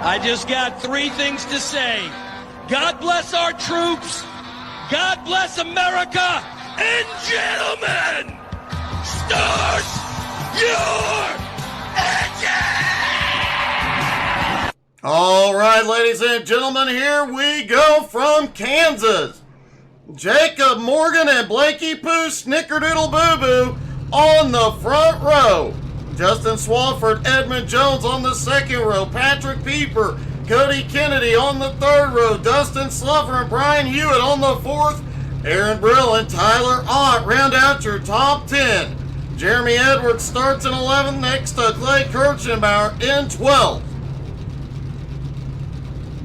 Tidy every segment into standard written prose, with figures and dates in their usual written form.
I just got three things to say. God bless our troops. God bless America. And gentlemen, start your engine! All right, ladies and gentlemen, here we go from Kansas. Jacob Morgan and Blakey Pooh Snickerdoodle Boo Boo on the front row. Justin Swafford, Edmund Jones on the second row. Patrick Pieper, Cody Kennedy on the third row. Dustin Slover and Brian Hewitt on the fourth. Aaron Brill and Tyler Ott round out your top 10. Jeremy Edwards starts in 11th next to Clay Kirchenbauer in 12th.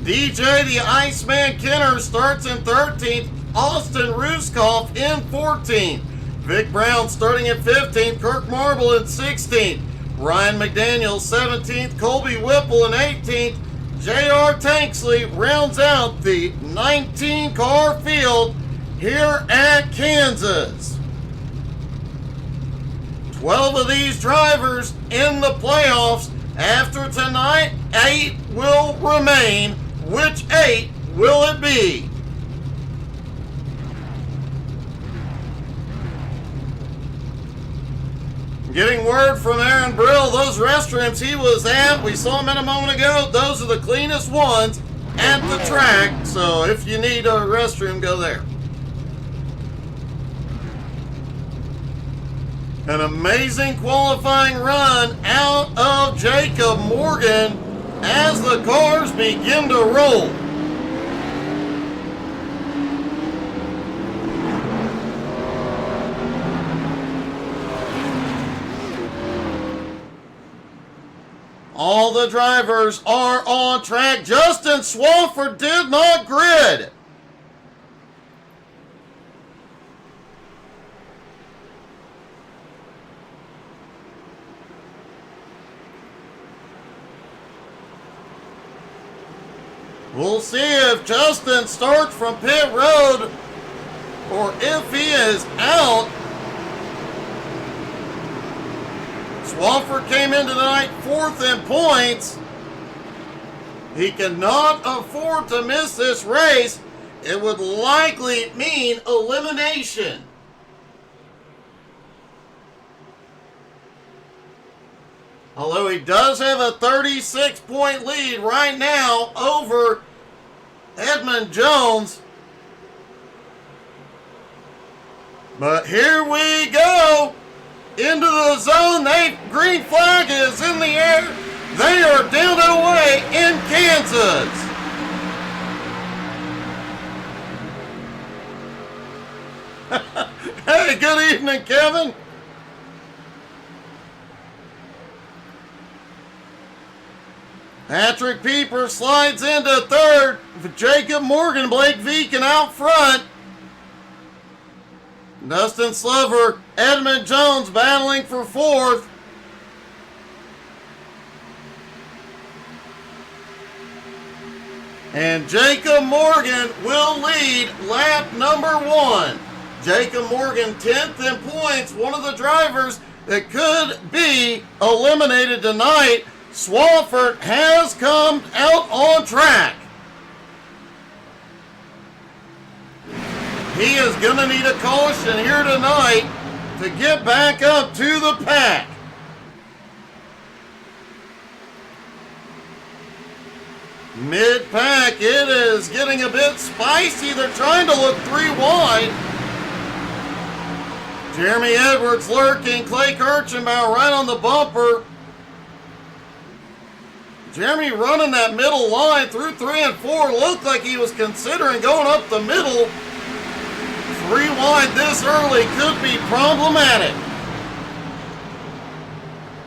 DJ the Iceman Kenner starts in 13th. Austin Ruskoff in 14th. Vic Brown starting at 15th. Kirk Marble in 16th. Ryan McDaniel 17th. Colby Whipple in 18th. J.R. Tanksley rounds out the 19-car field here at Kansas. 12 of these drivers in the playoffs. After tonight, 8 will remain. Which 8 will it be? Getting word from Aaron Brill, those restrooms he was at, we saw him in a moment ago, those are the cleanest ones at the track. So if you need a restroom, go there. An amazing qualifying run out of Jacob Morgan as the cars begin to roll. All the drivers are on track. Justin Swafford did not grid. We'll see if Justin starts from pit road or if he is out. Swafford came into tonight 4th in points. He cannot afford to miss this race. It would likely mean elimination. Although he does have a 36-point lead right now over Edmund Jones. But here we go. Into the zone. Green flag is in the air. They are down and away in Kansas. Hey, good evening, Kevin. Patrick Pieper slides into third. Jacob Morgan, Blake Veeken out front. Dustin Slover, Edmund Jones battling for fourth. And Jacob Morgan will lead lap number 1. Jacob Morgan 10th in points, one of the drivers that could be eliminated tonight. Swafford has come out on track. He is going to need a caution here tonight to get back up to the pack. Mid-pack, it is getting a bit spicy. They're trying to look 3 wide. Jeremy Edwards lurking, Clay Kirchenbauer right on the bumper. Jeremy running that middle line through 3 and 4. Looked like he was considering going up the middle. 3 wide this early could be problematic.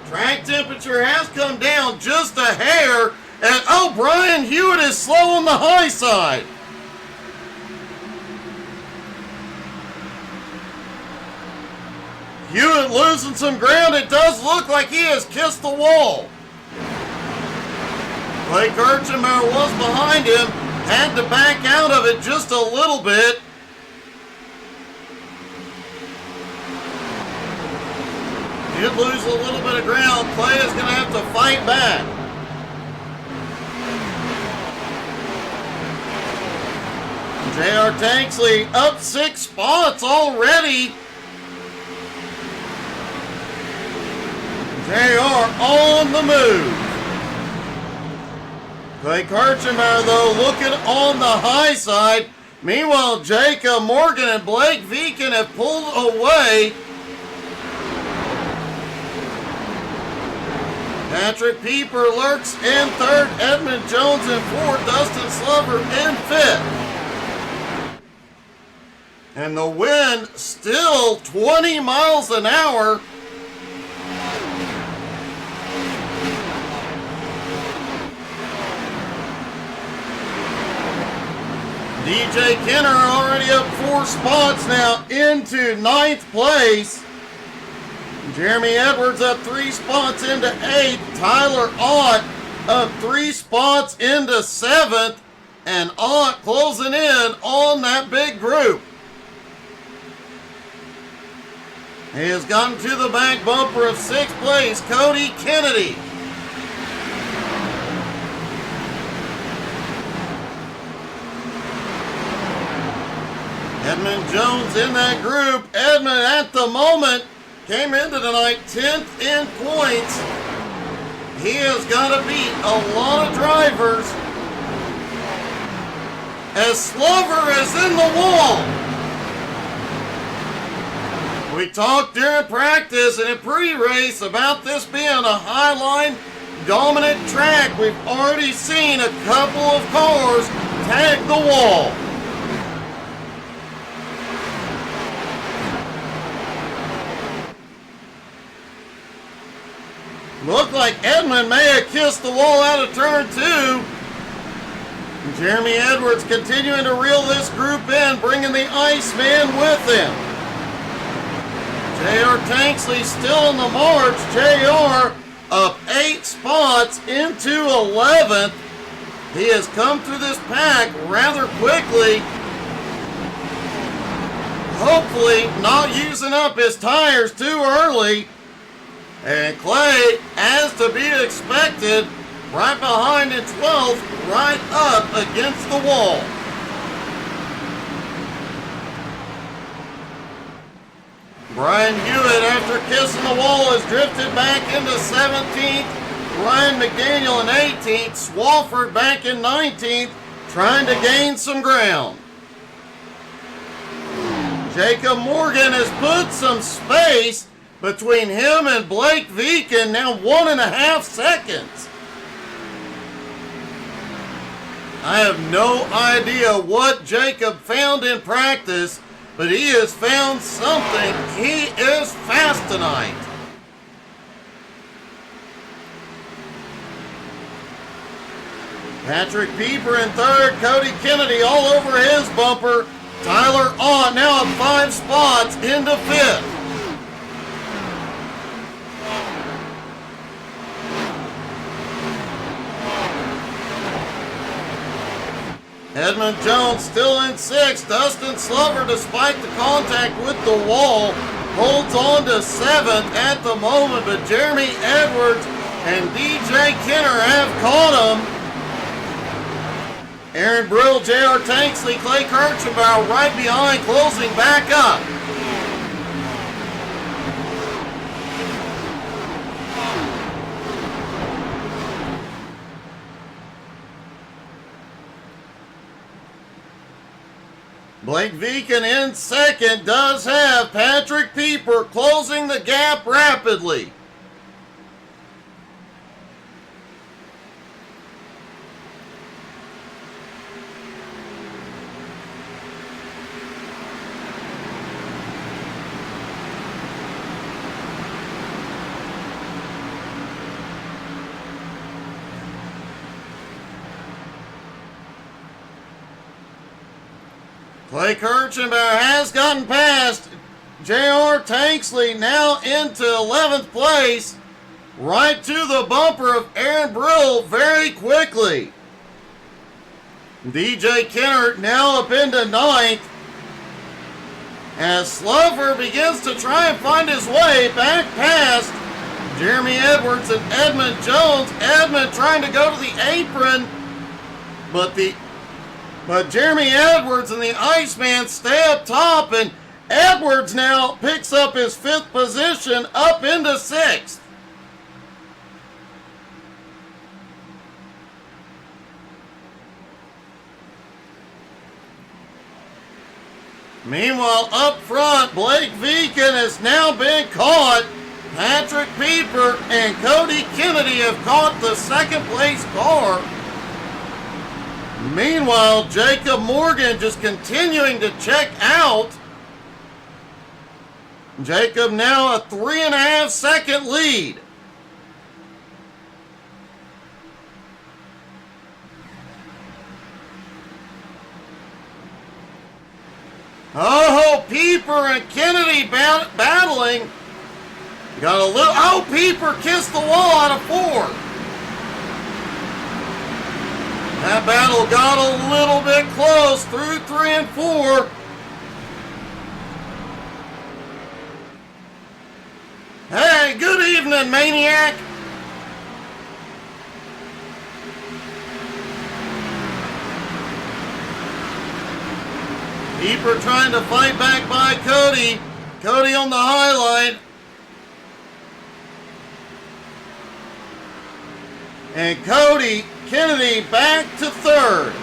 Track temperature has come down just a hair. And oh, Brian Hewitt is slow on the high side. Hewitt losing some ground. It does look like he has kissed the wall. Clay Kirchenbauer was behind him. Had to back out of it just a little bit. Did lose a little bit of ground. Clay is going to have to fight back. J.R. Tanksley up 6 spots already. JR on the move. Clay Kirchenbauer, though, looking on the high side. Meanwhile, Jacob Morgan and Blake Viken have pulled away. Patrick Pieper lurks in third. Edmund Jones in fourth. Dustin Slover in fifth. And the wind still 20 miles an hour. DJ Kenner already up 4 spots now into 9th place. Jeremy Edwards up 3 spots into 8th. Tyler Ott up 3 spots into 7th. And Ott closing in on that big group. He has gotten to the back bumper of 6th place, Cody Kennedy. Edmund Jones in that group. Edmund at the moment came into tonight 10th in points. He has got to beat a lot of drivers as Slover is in the wall. We talked during practice and in pre-race about this being a highline dominant track. We've already seen a couple of cars tag the wall. Looked like Edmund may have kissed the wall out of turn 2. Jeremy Edwards continuing to reel this group in, bringing the Iceman with him. J.R. Tanksley still in the march. J.R. up 8 spots into 11th. He has come through this pack rather quickly. Hopefully not using up his tires too early. And Clay, as to be expected, right behind in 12th, right up against the wall. Brian Hewitt, after kissing the wall, has drifted back into 17th. Ryan McDaniel in 18th. Swafford back in 19th, trying to gain some ground. Jacob Morgan has put some space between him and Blake Viken, now 1.5 seconds. I have no idea what Jacob found in practice, but he has found something. He is fast tonight. Patrick Pieper in third, Cody Kennedy all over his bumper. Tyler Ott now at 5 spots into 5th. Edmund Jones still in 6th. Dustin Slover, despite the contact with the wall, holds on to 7th at the moment, but Jeremy Edwards and DJ Kenner have caught him. Aaron Brill, J.R. Tanksley, Clay Kirchenbauer right behind, closing back up. Blake Viken in second does have Patrick Pieper closing the gap rapidly. Clay Kirchenbauer has gotten past J.R. Tanksley, now into 11th place, right to the bumper of Aaron Brill very quickly. DJ Kenner now up into 9th, as Slover begins to try and find his way back past Jeremy Edwards and Edmund Jones. Edmund trying to go to the apron, but the But Jeremy Edwards and the Iceman stay up top, and Edwards now picks up his 5th position up into 6th. Meanwhile, up front, Blake Veakin has now been caught. Patrick Pieper and Cody Kennedy have caught the 2nd place car. Meanwhile, Jacob Morgan just continuing to check out. Jacob now a 3.5 second lead. Oh, Pieper and Kennedy battling. Got a little, oh, Pieper kissed the wall out of 4. That battle got a little bit close through 3 and 4. Hey, good evening, Maniac. Pieper trying to fight back by Cody. Cody on the highline. And Cody Kennedy back to 3rd.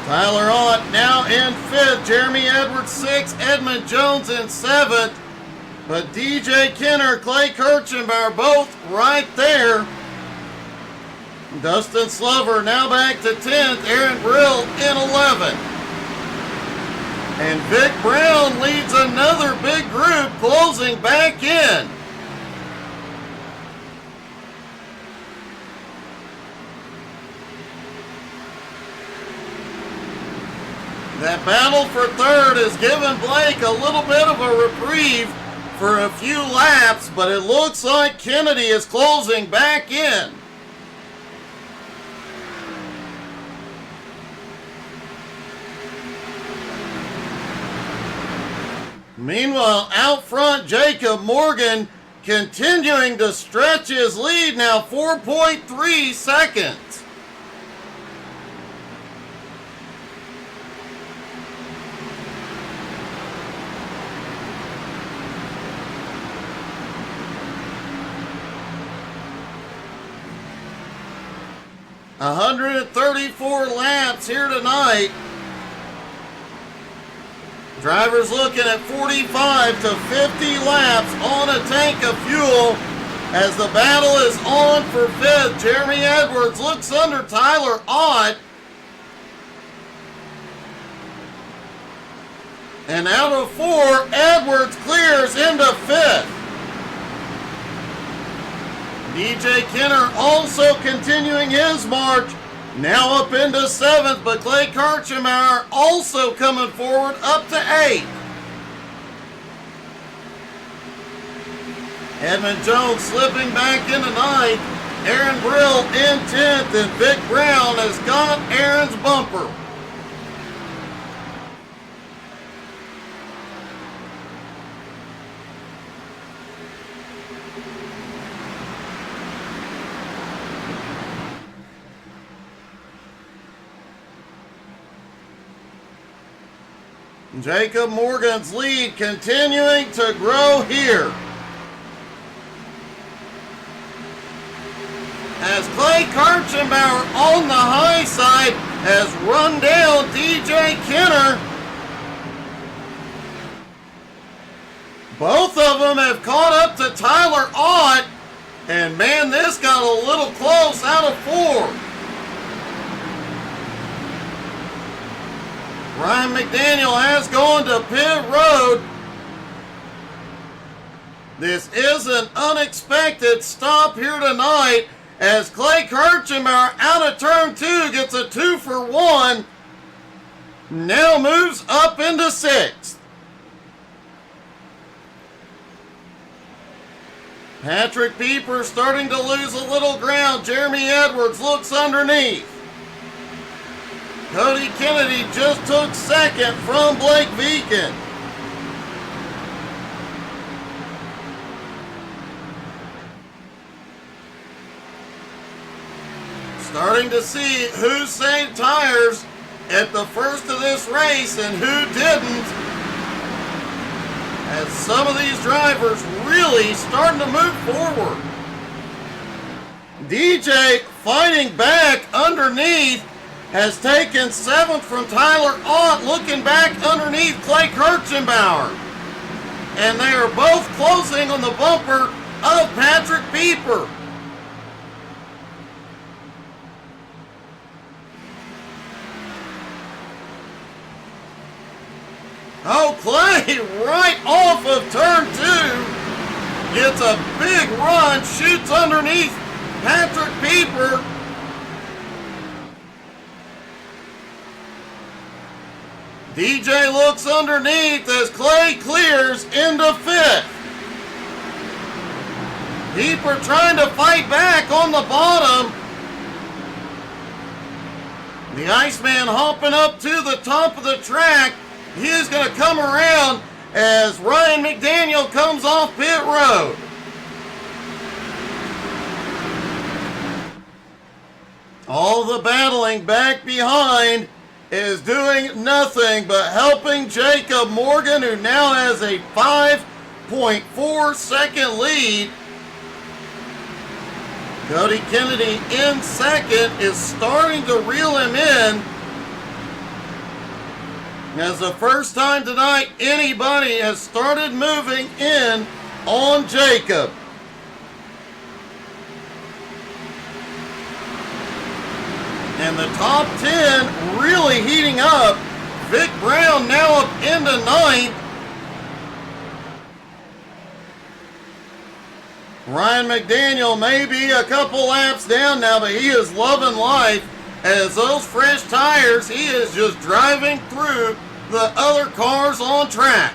Tyler Ott now in 5th. Jeremy Edwards 6th. Edmund Jones in 7th. But DJ Kenner, Clay Kirchenbauer both right there. Dustin Slover now back to 10th. Aaron Brill in 11th. And Vic Brown leads another big group closing back in. That battle for 3rd has given Blake a little bit of a reprieve for a few laps, but it looks like Kennedy is closing back in. Meanwhile, out front, Jacob Morgan continuing to stretch his lead, now 4.3 seconds. $134 laps here tonight. Drivers looking at 45 to 50 laps on a tank of fuel as the battle is on for 5th. Jeremy Edwards looks under Tyler Ott. And out of 4, Edwards clears into 5th. DJ Kenner also continuing his march, now up into 7th, but Clay Kirchenbauer also coming forward up to 8th. Edmund Jones slipping back into 9th. Aaron Brill in 10th, and Vic Brown has got Aaron's bumper. Jacob Morgan's lead continuing to grow here. As Clay Kirchenbauer on the high side has run down DJ Kenner. Both of them have caught up to Tyler Ott. And man, this got a little close out of 4. Ryan McDaniel has gone to pit road. This is an unexpected stop here tonight as Clay Kirchenbauer out of turn 2 gets a 2 for 1. Now moves up into 6th. Patrick Pieper starting to lose a little ground. Jeremy Edwards looks underneath. Cody Kennedy just took 2nd from Blake Veakin. Starting to see who saved tires at the first of this race and who didn't, as some of these drivers really starting to move forward. DJ fighting back underneath has taken 7th from Tyler Ott, looking back underneath Clay Kirchenbauer. And they are both closing on the bumper of Patrick Pieper. Oh, Clay right off of turn 2 gets a big run, shoots underneath Patrick Pieper. DJ looks underneath as Clay clears into 5th. Pieper trying to fight back on the bottom. The Iceman hopping up to the top of the track. He is going to come around as Ryan McDaniel comes off pit road. All the battling back behind is doing nothing but helping Jacob Morgan, who now has a 5.4 second lead. Cody Kennedy in second is starting to reel him in. As the first time tonight anybody has started moving in on Jacob. And the top 10 really heating up. Vic Brown now up into 9th. Ryan McDaniel may be a couple laps down now, but he is loving life. As those fresh tires, he is just driving through the other cars on track.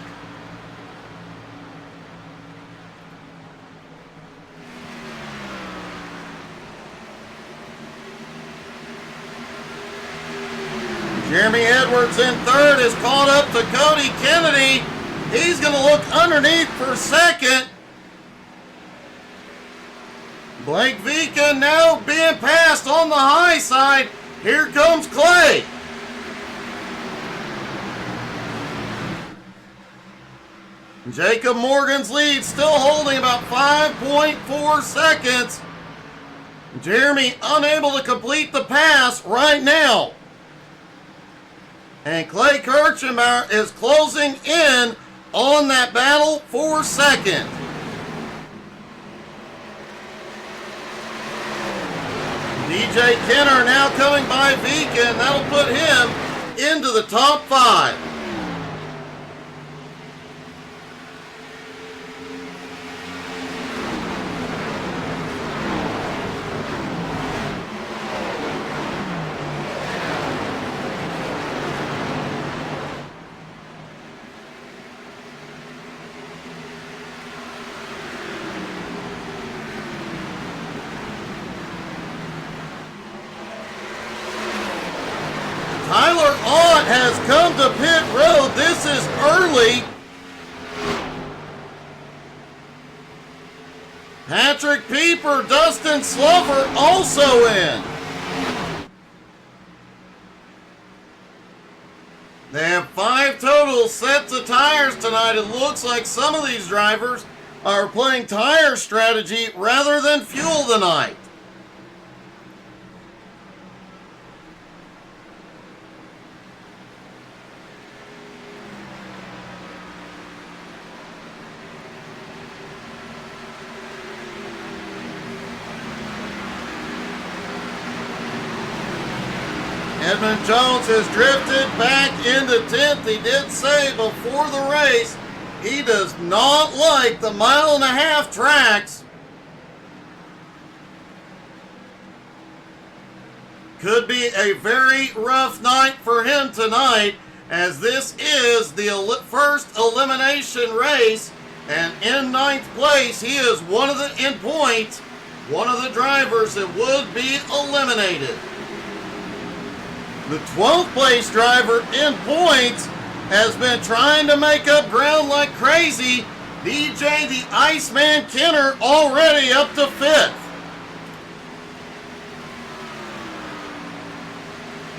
Jeremy Edwards in 3rd is caught up to Cody Kennedy. He's going to look underneath for 2nd. Blake Vika now being passed on the high side. Here comes Clay. Jacob Morgan's lead still holding about 5.4 seconds. Jeremy unable to complete the pass right now. And Clay Kirchenbauer is closing in on that battle for 2nd. DJ Kenner now coming by Vika, and that'll put him into the top 5. Tyler Ott has come to pit road. This is early. Patrick Pieper, Dustin Slover also in. They have 5 total sets of tires tonight. It looks like some of these drivers are playing tire strategy rather than fuel tonight. Edmund Jones has drifted back into 10th. He did say before the race he does not like the 1.5-mile tracks. Could be a very rough night for him tonight, as this is the first elimination race, and in 9th place he is one of the drivers that would be eliminated. The 12th place driver in points has been trying to make up ground like crazy. DJ the Iceman Kenner already up to 5th.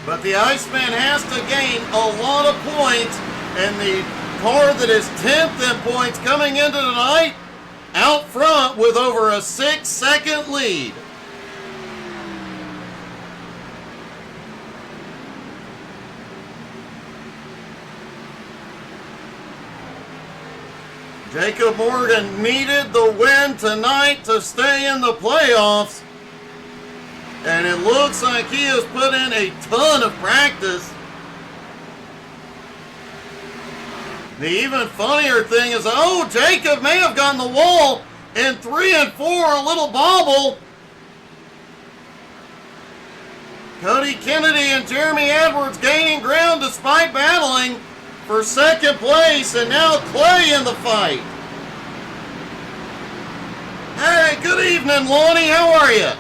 But the Iceman has to gain a lot of points, and the car that is 10th in points coming into tonight out front with over a 6-second lead. Jacob Morgan needed the win tonight to stay in the playoffs. And it looks like he has put in a ton of practice. The even funnier thing is, Jacob may have gotten the wall in 3 and 4, a little bobble. Cody Kennedy and Jeremy Edwards gaining ground despite battling for second place, and now Clay in the fight. Hey, good evening, Lonnie. How are you?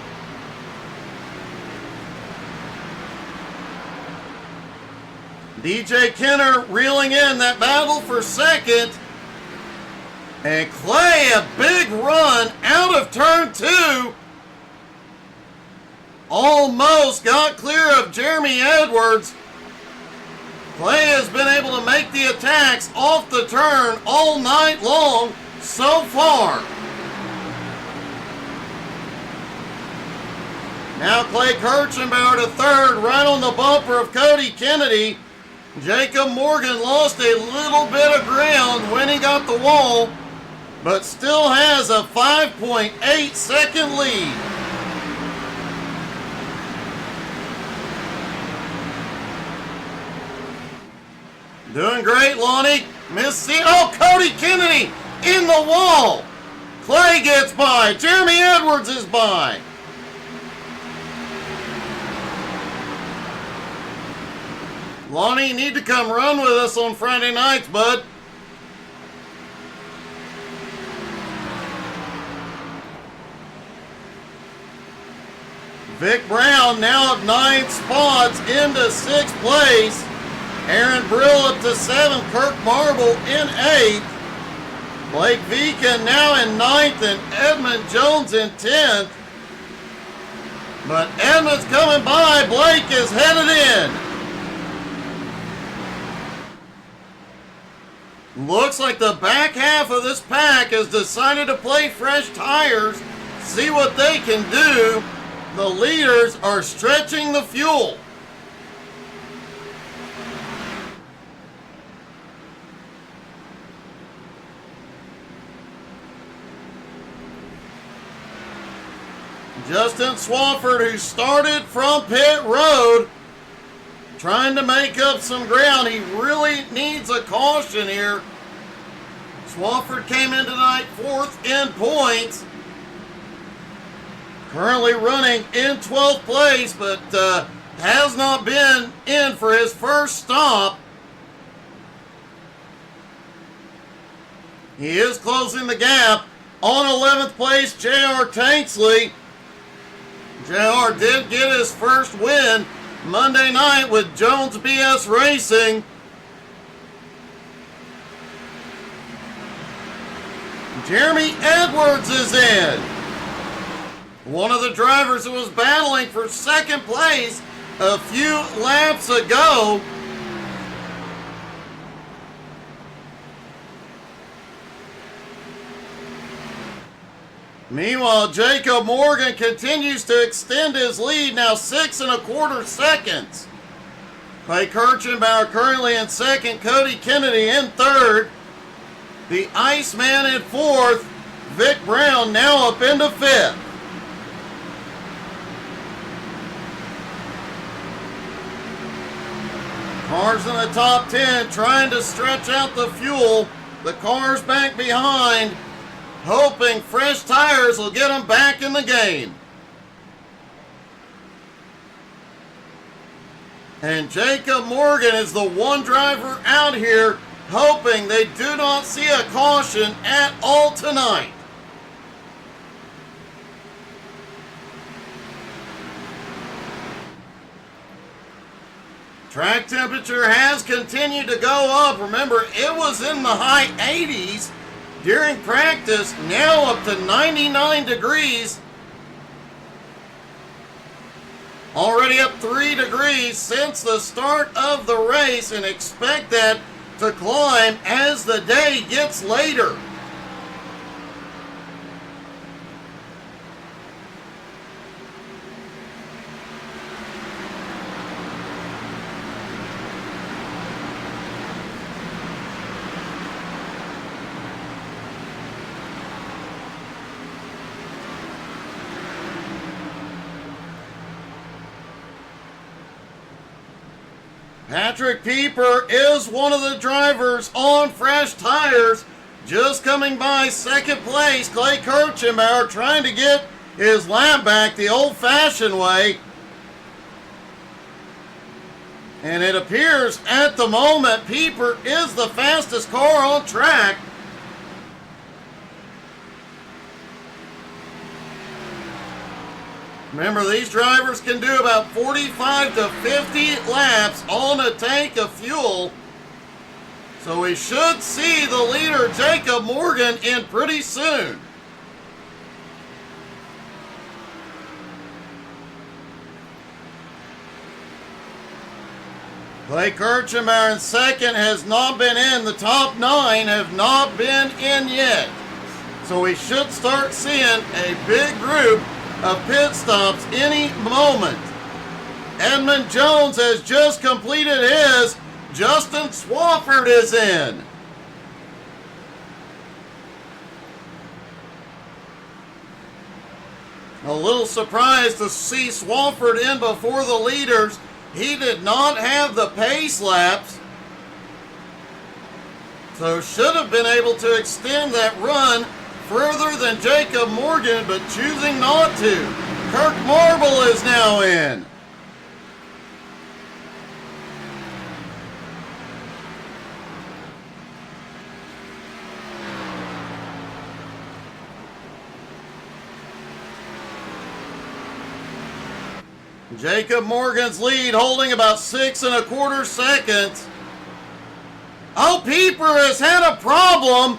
DJ Kenner reeling in that battle for second. And Clay, a big run out of turn 2. Almost got clear of Jeremy Edwards. Clay has been able to make the attacks off the turn all night long so far. Now Clay Kirchenbauer to third, right on the bumper of Cody Kennedy. Jacob Morgan lost a little bit of ground when he got the wall, but still has a 5.8 second lead. Doing great, Lonnie. Cody Kennedy in the wall. Clay gets by. Jeremy Edwards is by. Lonnie, you need to come run with us on Friday nights, bud. Vic Brown now up 9 spots into 6th place. Aaron Brill up to 7th. Kirk Marble in 8th. Blake Viken now in 9th, and Edmund Jones in 10th. But Edmund's coming by. Blake is headed in. Looks like the back half of this pack has decided to play fresh tires, see what they can do. The leaders are stretching the fuel. Justin Swafford, who started from pit road, trying to make up some ground. He really needs a caution here. Swafford came in tonight 4th in points. Currently running in 12th place, but has not been in for his first stop. He is closing the gap. On 11th place, J.R. Tanksley. J.R. did get his first win Monday night with Jones BS Racing. Jeremy Edwards is in. One of the drivers who was battling for second place a few laps ago. Meanwhile, Jacob Morgan continues to extend his lead, now 6 1/4 seconds. Clay Kirchenbauer currently in 2nd, Cody Kennedy in 3rd. The Iceman in 4th, Vic Brown now up into 5th. Cars in the top 10 trying to stretch out the fuel. The cars back behind, hoping fresh tires will get them back in the game. And Jacob Morgan is the one driver out here hoping they do not see a caution at all tonight. Track temperature has continued to go up. Remember, it was in the high 80s during practice, now up to 99 degrees Already up 3 degrees since the start of the race, and expect that to climb as the day gets later. Patrick Pieper is one of the drivers on fresh tires, just coming by second place. Clay Kirchenbauer trying to get his lap back the old-fashioned way. And it appears at the moment Pieper is the fastest car on track. Remember, these drivers can do about 45 to 50 laps on a tank of fuel. So we should see the leader, Jacob Morgan, in pretty soon. Clay Kirchenbauer in second has not been in. The top 9 have not been in yet. So we should start seeing a big group of pit stops any moment. Edmund Jones has just completed his. Justin Swafford is in. A little surprised to see Swafford in before the leaders. He did not have the pace laps, so should have been able to extend that run further than Jacob Morgan, but choosing not to. Kirk Marble is now in. Jacob Morgan's lead holding about 6 1/4 seconds. Oh, Pieper has had a problem.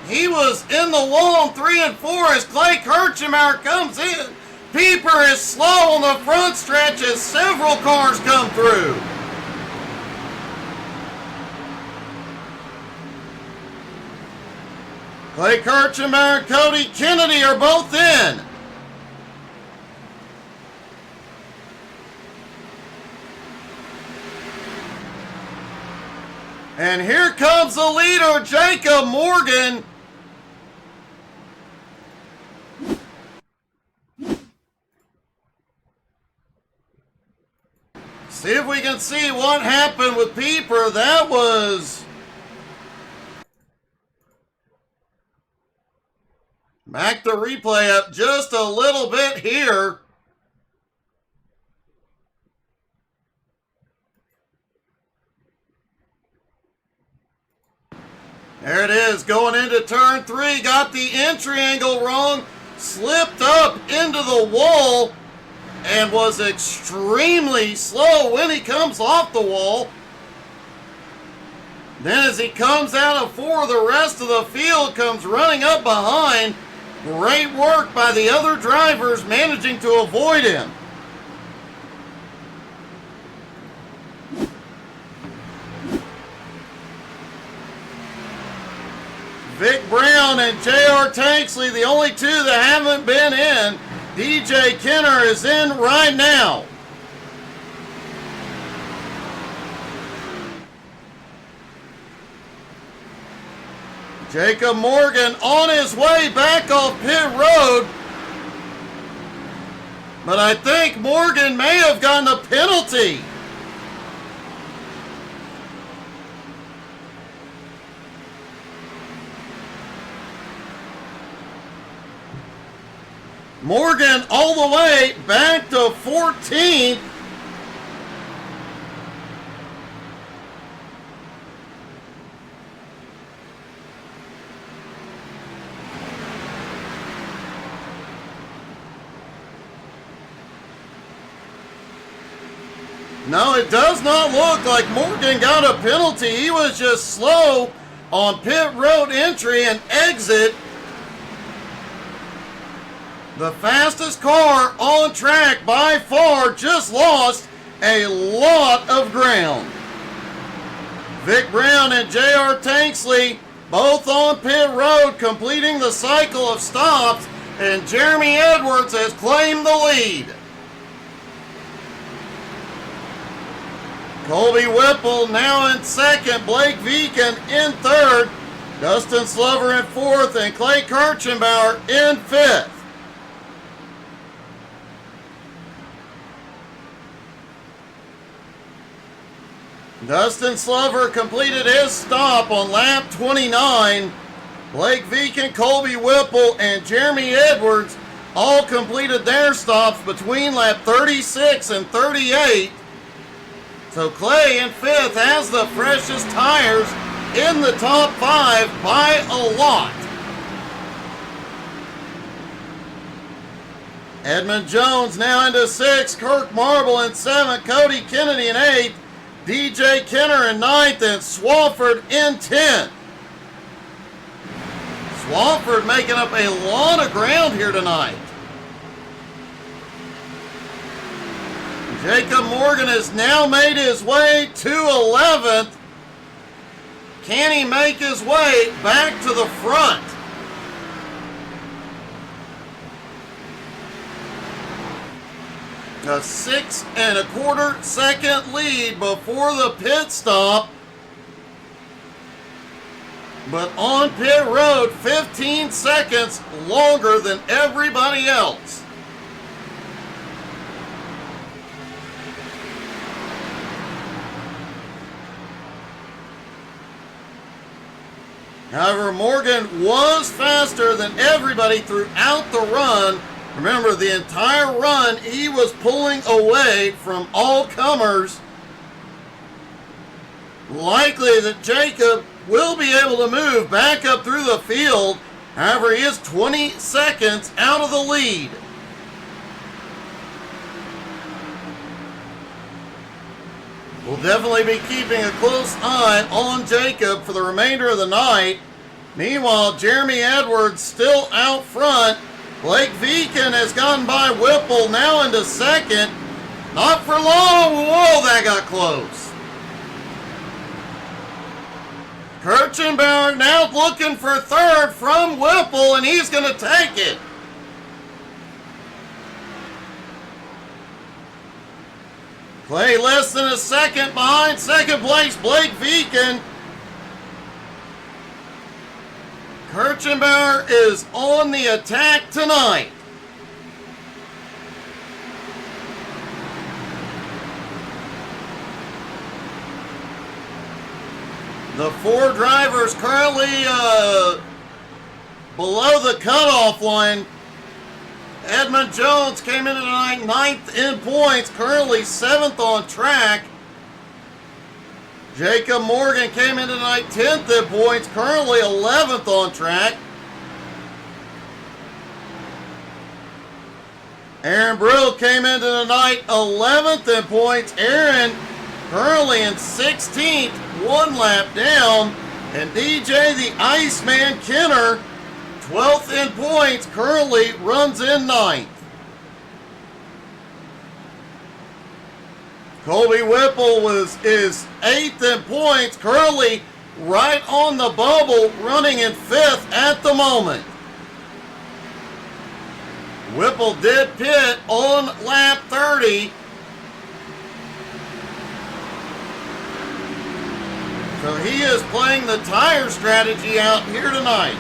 He was in the wall on 3 and 4 as Clay Kirchenbauer comes in. Pieper is slow on the front stretch as several cars come through. Clay Kirchenbauer and Cody Kennedy are both in. And here comes the leader, Jacob Morgan. See if we can see what happened with Pieper. That was... Back the replay up just a little bit here. There it is, going into turn 3, got the entry angle wrong, slipped up into the wall, and was extremely slow when he comes off the wall. Then as he comes out of 4, the rest of the field comes running up behind. Great work by the other drivers managing to avoid him. Vic Brown and J.R. Tanksley, the only 2 that haven't been in. DJ Kenner is in right now. Jacob Morgan on his way back off pit road. But I think Morgan may have gotten a penalty. Morgan all the way back to 14th. No, it does not look like Morgan got a penalty. He was just slow on pit road entry and exit. The fastest car on track by far just lost a lot of ground. Vic Brown and J.R. Tanksley both on pit road completing the cycle of stops, and Jeremy Edwards has claimed the lead. Colby Whipple now in second, Blake Viken in third, Dustin Slover in fourth, and Clay Kirchenbauer in fifth. Dustin Slover completed his stop on lap 29. Blake Viken, Colby Whipple, and Jeremy Edwards all completed their stops between lap 36 and 38. So Clay in fifth has the freshest tires in the top five by a lot. Edmund Jones now into sixth, Kirk Marble in seventh, Cody Kennedy in eighth, DJ Kenner in ninth, and Swafford in 10th. Swafford making up a lot of ground here tonight. Jacob Morgan has now made his way to 11th. Can he make his way back to the front? A 6 1/4 second lead before the pit stop. But on pit road, 15 seconds longer than everybody else. However, Morgan was faster than everybody throughout the run. Remember, the entire run, he was pulling away from all comers. Likely that Jacob will be able to move back up through the field. However, he is 20 seconds out of the lead. We'll definitely be keeping a close eye on Jacob for the remainder of the night. Meanwhile, Jeremy Edwards still out front. Blake Viken has gone by Whipple, now into second. Not for long. Whoa, that got close. Kirchenbauer now looking for third from Whipple, and he's going to take it. Clay less than a second behind second place, Blake Viken. Kirchenbauer is on the attack tonight. The four drivers currently below the cutoff line. Edmund Jones came into tonight ninth in points, currently seventh on track. Jacob Morgan came into tonight 10th in points, currently 11th on track. Aaron Brill came into the night 11th in points. Aaron currently in 16th, one lap down. And DJ the Iceman Kenner, 12th in points, currently runs in 9th. Colby Whipple is 8th in points, currently right on the bubble, running in 5th at the moment. Whipple did pit on lap 30. So he is playing the tire strategy out here tonight.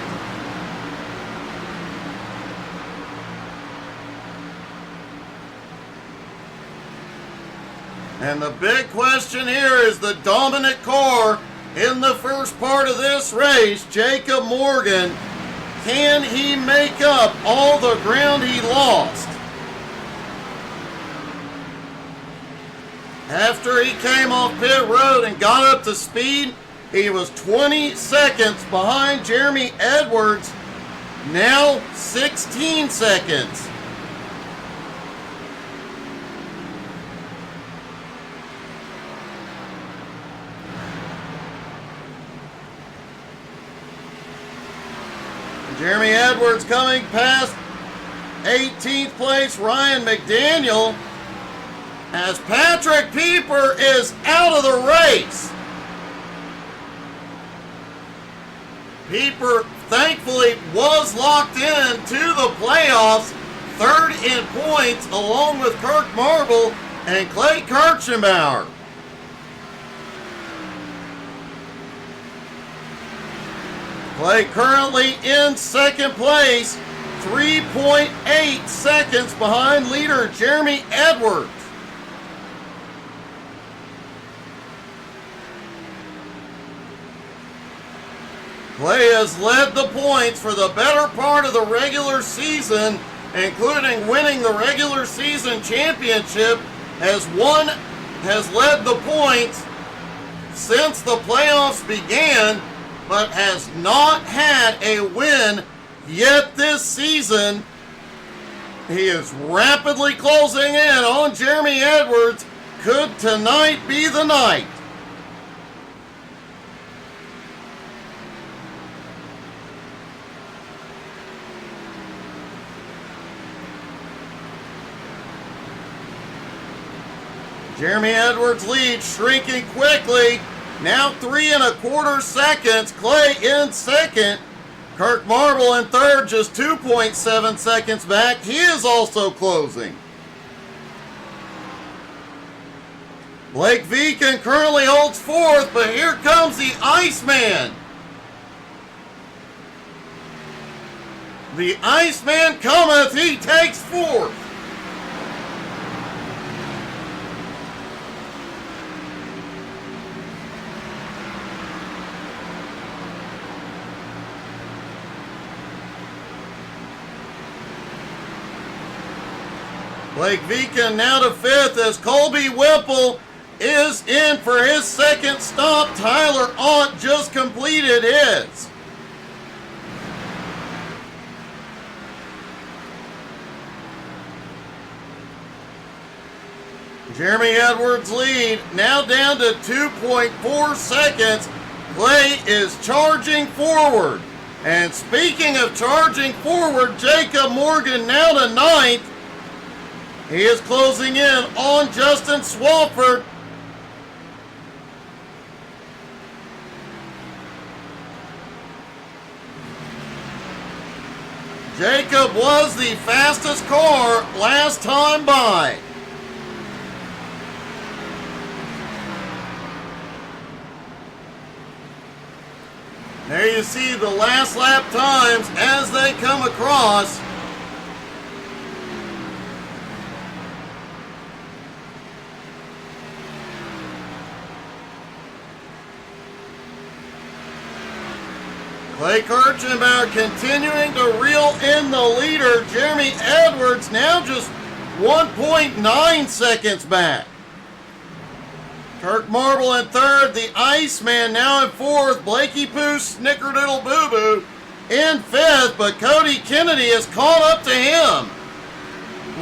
And the big question here is the dominant car in the first part of this race, Jacob Morgan. Can he make up all the ground he lost? After he came off pit road and got up to speed, he was 20 seconds behind Jeremy Edwards, now 16 seconds. Jeremy Edwards coming past 18th place, Ryan McDaniel, as Patrick Pieper is out of the race. Pieper thankfully was locked in to the playoffs, third in points along with Kirk Marble and Clay Kirchenbauer. Clay currently in second place, 3.8 seconds behind leader Jeremy Edwards. Clay has led the points for the better part of the regular season, including winning the regular season championship, has led the points since the playoffs began, but has not had a win yet this season. He is rapidly closing in on Jeremy Edwards. Could tonight be the night? Jeremy Edwards' lead shrinking quickly. Now 3 1/4 seconds. Clay in second. Kirk Marble in third, just 2.7 seconds back. He is also closing. Blake Veakin currently holds fourth, but here comes the Iceman. The Iceman cometh, he takes fourth. Blake Veakin now to fifth as Colby Whipple is in for his second stop. Tyler Ott just completed his. Jeremy Edwards' lead now down to 2.4 seconds. Clay is charging forward. And speaking of charging forward, Jacob Morgan now to ninth. He is closing in on Justin Swafford. Jacob was the fastest car last time by. There you see the last lap times as they come across. Clay Kirchenbauer continuing to reel in the leader. Jeremy Edwards now just 1.9 seconds back. Kirk Marble in third. The Iceman now in fourth. Blakey Pooh Snickerdoodle Boo Boo in fifth, but Cody Kennedy has caught up to him.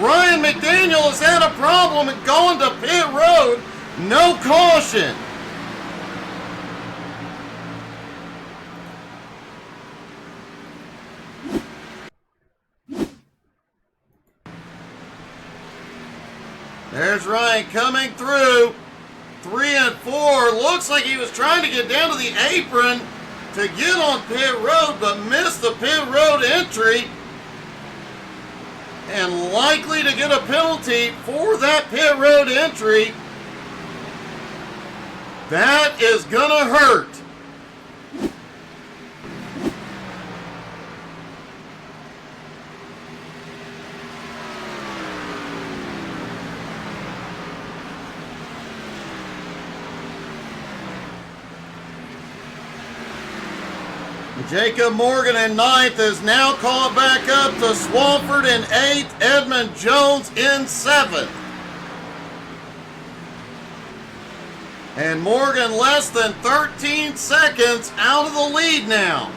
Ryan McDaniel has had a problem going to pit road. No caution. There's Ryan coming through. 3 and 4. Looks like he was trying to get down to the apron to get on pit road, but missed the pit road entry. And likely to get a penalty for that pit road entry. That is gonna hurt. Jacob Morgan in ninth is now called back up to Swafford in eighth. Edmund Jones in seventh. And Morgan less than 13 seconds out of the lead now.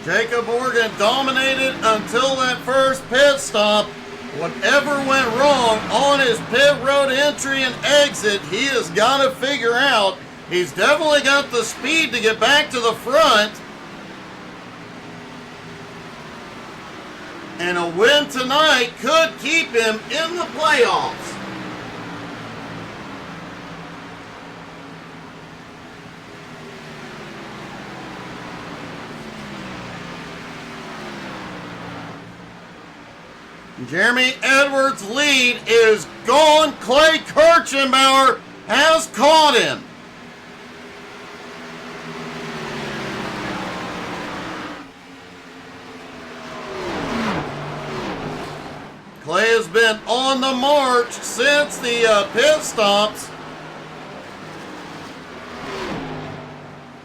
Jacob Morgan dominated until that first pit stop. Whatever went wrong on his pit road entry and exit, he has got to figure out. He's definitely got the speed to get back to the front. And a win tonight could keep him in the playoffs. Jeremy Edwards' lead is gone. Clay Kirchenbauer has caught him. Clay has been on the march since the pit stops.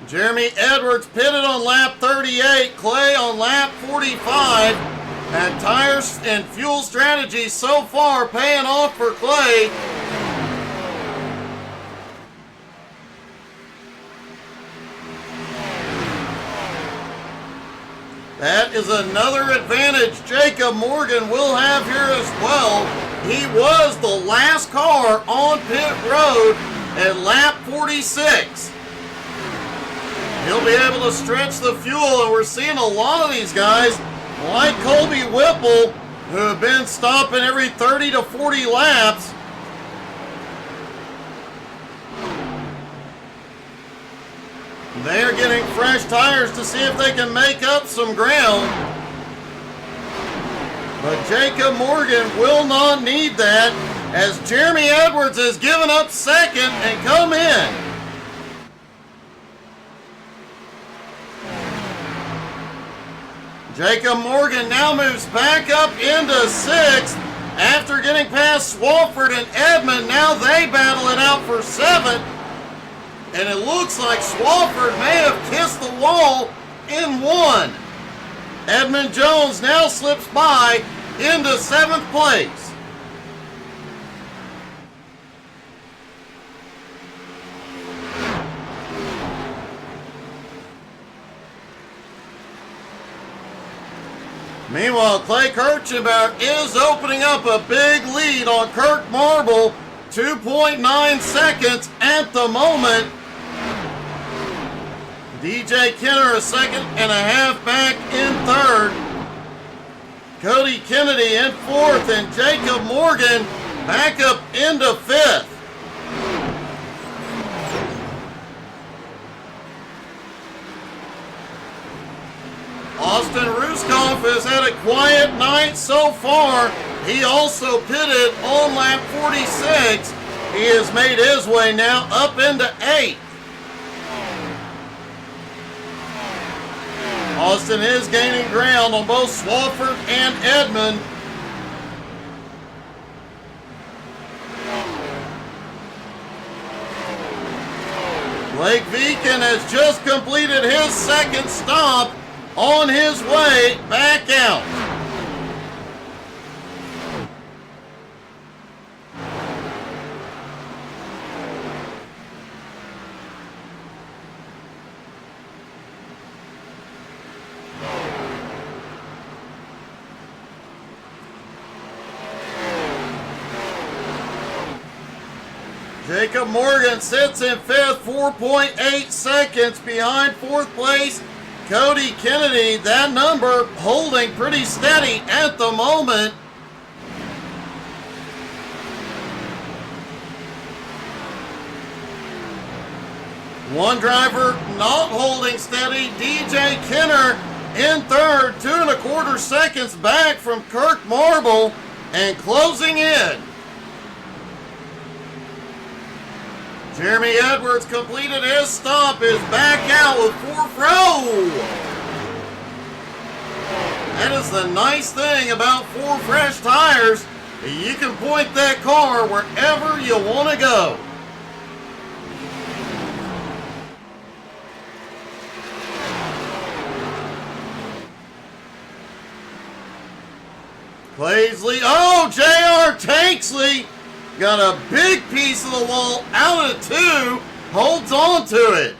Jeremy Edwards pitted on lap 38, Clay on lap 45. And tires and fuel strategy so far paying off for Clay. That is another advantage Jacob Morgan will have here as well. He was the last car on pit road at lap 46. He'll be able to stretch the fuel, and we're seeing a lot of these guys like Colby Whipple, who have been stopping every 30 to 40 laps. They are getting fresh tires to see if they can make up some ground. But Jacob Morgan will not need that, as Jeremy Edwards has given up second and come in. Jacob Morgan now moves back up into sixth after getting past Swafford and Edmond. Now they battle it out for seventh. And it looks like Swafford may have kissed the wall in one. Edmond Jones now slips by into seventh place. Meanwhile, Clay Kirchenbauer is opening up a big lead on Kirk Marble. 2.9 seconds at the moment. DJ Kenner a second and a half back in third. Cody Kennedy in fourth, and Jacob Morgan back up into fifth. Austin Ruskoff has had a quiet night so far. He also pitted on lap 46. He has made his way now up into 8th. Austin is gaining ground on both Swafford and Edmond. Blake Viken has just completed his second stop on his way back out. Jacob Morgan sits in fifth, 4.8 seconds behind fourth place Cody Kennedy. That number holding pretty steady at the moment. One driver not holding steady, DJ Kenner in third, 2.25 seconds back from Kirk Marble and closing in. Jeremy Edwards completed his stop, is back out with fourth row. That is the nice thing about 4 fresh tires. You can point that car wherever you want to go. Claysley, oh, J.R. Tanksley got a big piece of the wall out of 2, holds on to it.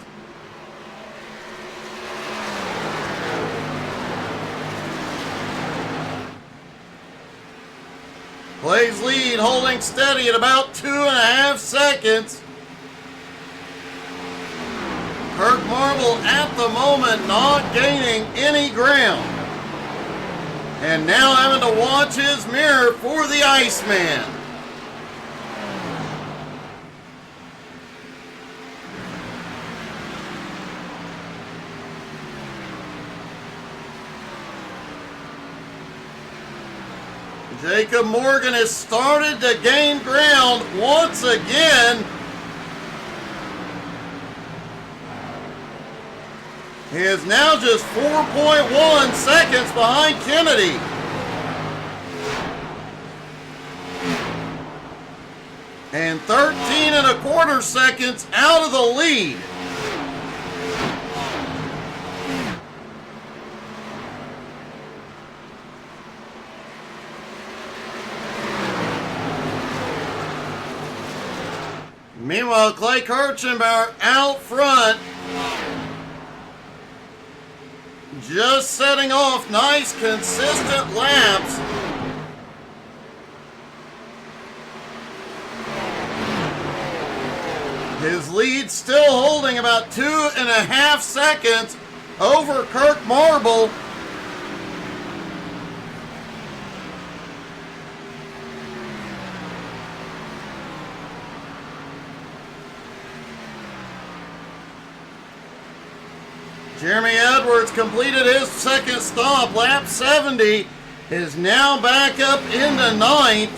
Clay's lead holding steady at about 2.5 seconds. Kirk Marble at the moment not gaining any ground. And now having to watch his mirror for the Iceman. Jacob Morgan has started to gain ground once again. He is now just 4.1 seconds behind Kennedy. And 13.25 seconds out of the lead. Meanwhile, Clay Kirchenbauer out front. Just setting off nice, consistent laps. His lead still holding about 2.5 seconds over Kirk Marble. Jeremy Edwards completed his second stop, lap 70, is now back up into 9th.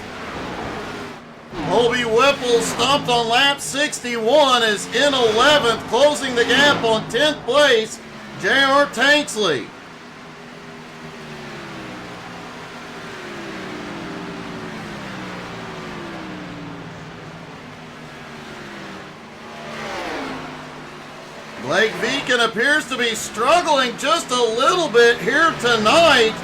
Colby Whipple stopped on lap 61, is in 11th, closing the gap on 10th place, J.R. Tanksley. Blake Beacon appears to be struggling just a little bit here tonight.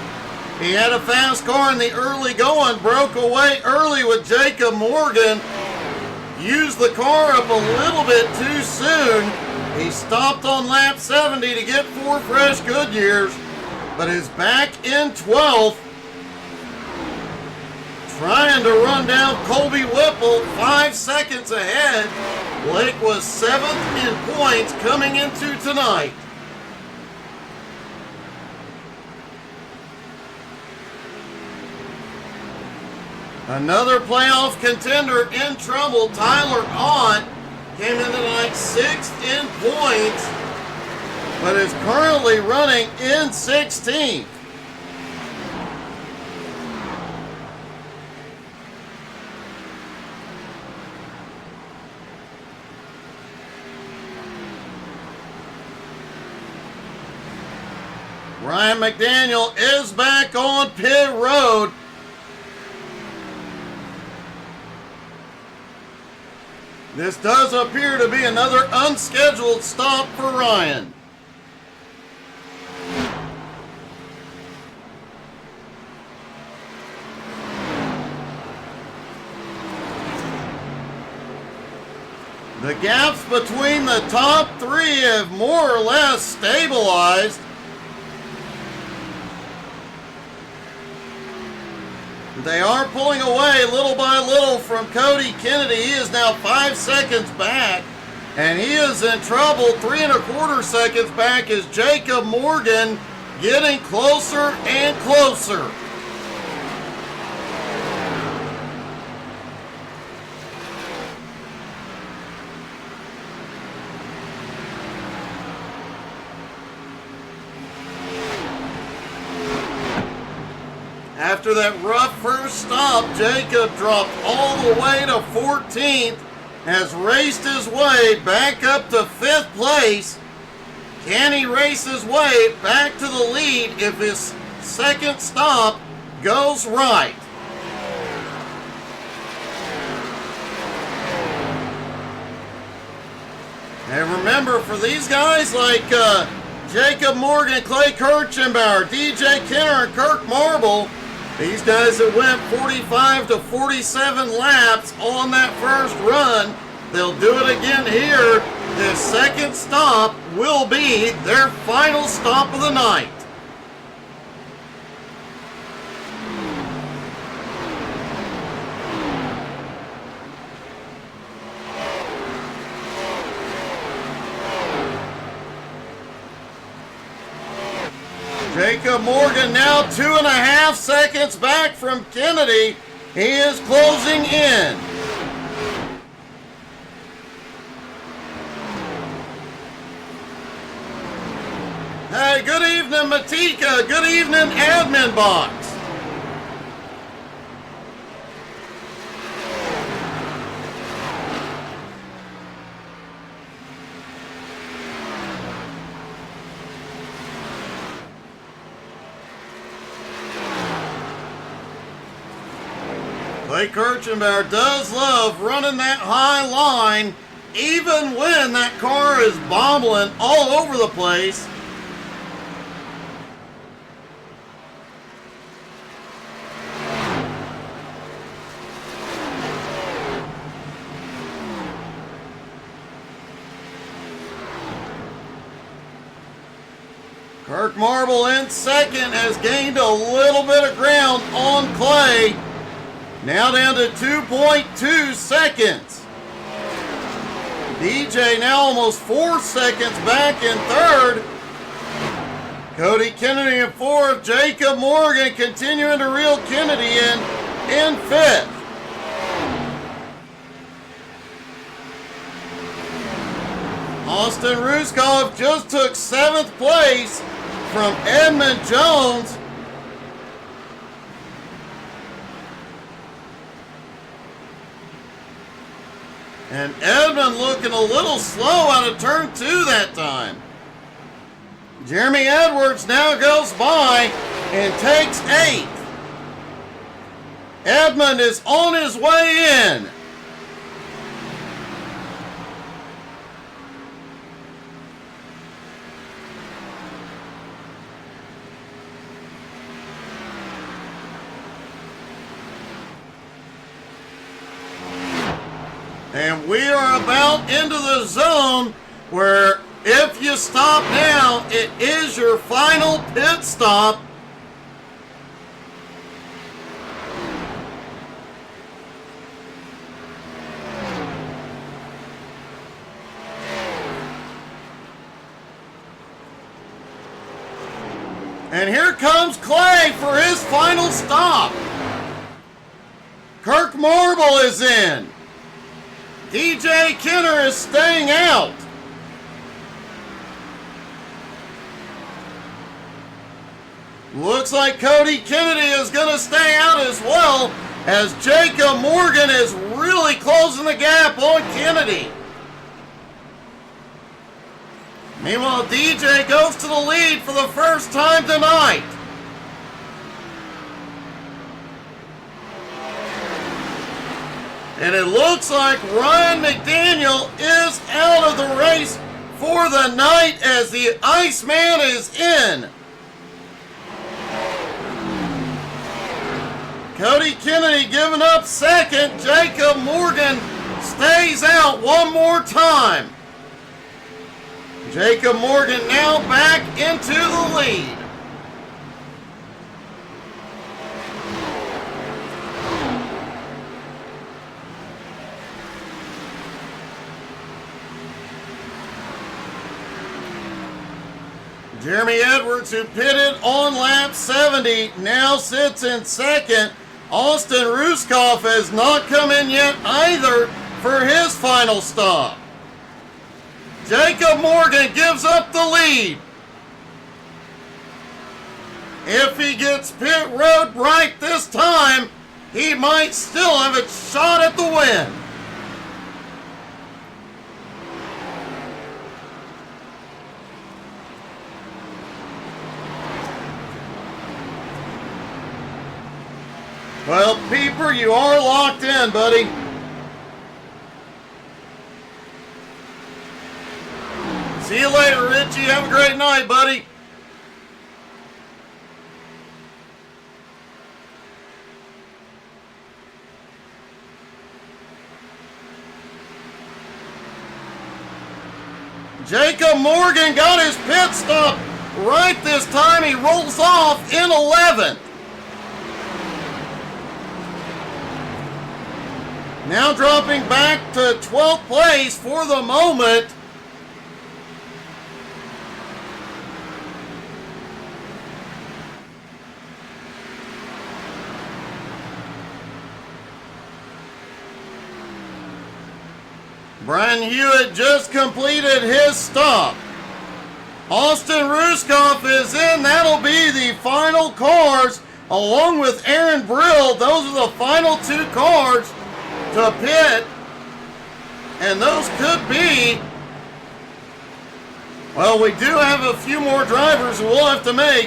He had a fast car in the early going, broke away early with Jacob Morgan, used the car up a little bit too soon. He stopped on lap 70 to get 4 fresh Goodyears, but is back in 12th. Trying to run down Colby Whipple 5 seconds ahead. Blake was 7th in points coming into tonight. Another playoff contender in trouble, Tyler Ott, came into tonight 6th in points, but is currently running in 16th. Ryan McDaniel is back on pit road. This does appear to be another unscheduled stop for Ryan. The gaps between the top 3 have more or less stabilized. They are pulling away little by little from Cody Kennedy. He is now 5 seconds back, and he is in trouble. 3.25 seconds back is Jacob Morgan, getting closer and closer. After that rough first stop, Jacob dropped all the way to 14th, has raced his way back up to 5th place. Can he race his way back to the lead if his second stop goes right? And remember, for these guys like Jacob Morgan, Clay Kirchenbauer, DJ Kenner, and Kirk Marble, these guys that went 45 to 47 laps on that first run, they'll do it again here. This second stop will be their final stop of the night. Jacob Morgan now 2.5 seconds back from Kennedy. He is closing in. Hey, good evening, Matika. Good evening, admin box. Clay Kirchenbauer does love running that high line, even when that car is bobbling all over the place. Kirk Marble in second has gained a little bit of ground on Clay. Now down to 2.2 seconds. DJ now almost 4 seconds back in third. Cody Kennedy in fourth. Jacob Morgan continuing to reel Kennedy in fifth. Austin Ruskov just took 7th place from Edmund Jones. And Edmund looking a little slow out of turn 2 that time. Jeremy Edwards now goes by and takes 8th. Edmund is on his way in. And we are about into the zone where if you stop now, it is your final pit stop. And here comes Clay for his final stop. Kirk Marble is in. DJ Kenner is staying out. Looks like Cody Kennedy is going to stay out as well, as Jacob Morgan is really closing the gap on Kennedy. Meanwhile, DJ goes to the lead for the first time tonight. And it looks like Ryan McDaniel is out of the race for the night as the Iceman is in. Cody Kennedy giving up second. Jacob Morgan stays out one more time. Jacob Morgan now back into the lead. Jeremy Edwards, who pitted on lap 70, now sits in second. Austin Ruskov has not come in yet either for his final stop. Jacob Morgan gives up the lead. If he gets pit road right this time, he might still have a shot at the win. Well, Peeper, you are locked in, buddy. See you later, Richie. Have a great night, buddy. Jacob Morgan got his pit stop right this time. He rolls off in 11th. Now dropping back to 12th place for the moment. Brian Hewitt just completed his stop. Austin Ruskoff is in. That'll be the final cars, along with Aaron Brill. Those are the final 2 cars to pit. And those could be, well, we do have a few more drivers who will have to make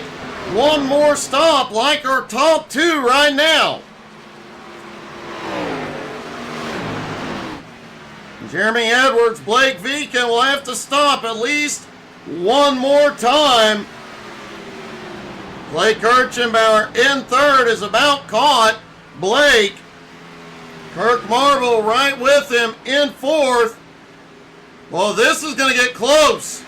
one more stop, like our top 2 right now. Jeremy Edwards, Blake Viken will have to stop at least one more time. Blake Kirchenbauer in 3rd is about caught Blake. Kirk Marble right with him in 4th. Well, this is going to get close.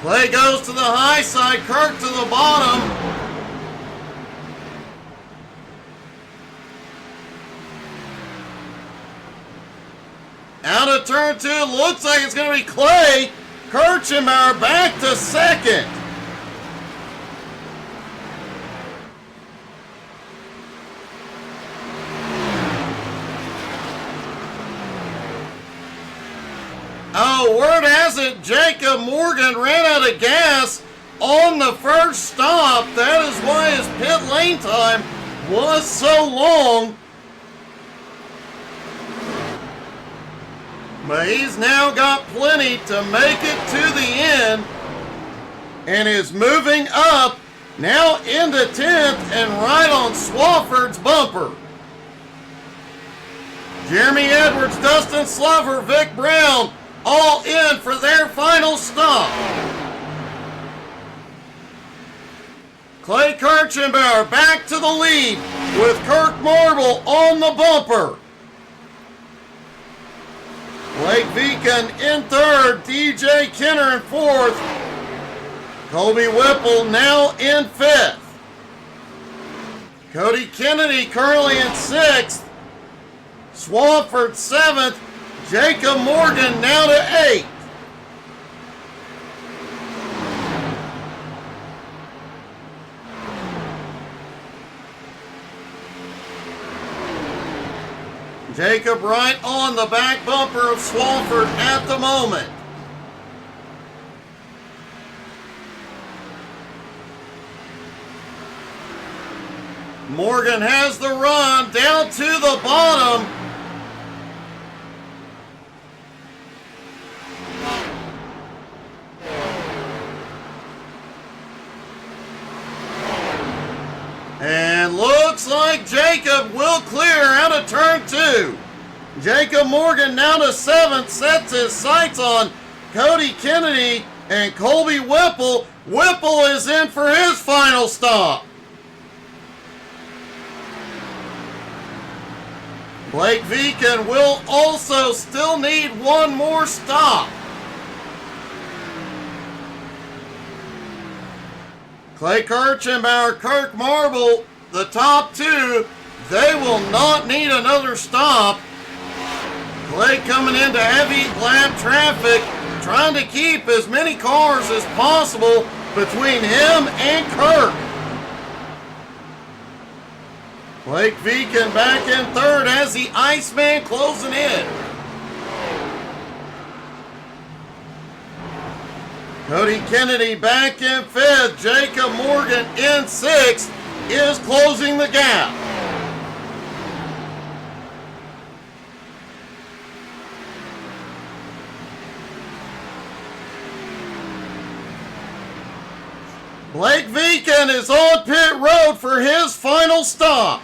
Clay goes to the high side, Kirk to the bottom. Out of turn 2, looks like it's going to be Clay Kirchenbauer back to 2nd. Oh, word has it, Jacob Morgan ran out of gas on the first stop. That is why his pit lane time was so long. But he's now got plenty to make it to the end and is moving up now into 10th and right on Swafford's bumper. Jeremy Edwards, Dustin Slover, Vic Brown all in for their final stop. Clay Kirchenbauer back to the lead with Kirk Marble on the bumper. Blake Viken in 3rd, DJ Kenner in 4th, Colby Whipple now in 5th. Cody Kennedy currently in 6th, Swafford 7th, Jacob Morgan now to 8th. Jacob right on the back bumper of Swafford at the moment. Morgan has the run down to the bottom. And looks like Jacob will clear out of turn 2. Jacob Morgan now to 7th, sets his sights on Cody Kennedy and Colby Whipple. Whipple is in for his final stop. Blake Viken will also still need one more stop. Clay Kirchenbauer, Kirk Marble, the top 2, they will not need another stop. Clay coming into heavy lap traffic, trying to keep as many cars as possible between him and Kirk. Blake Viken back in 3rd as the Iceman closing in. Cody Kennedy back in 5th. Jacob Morgan in 6th is closing the gap. Blake Viken is on pit road for his final stop.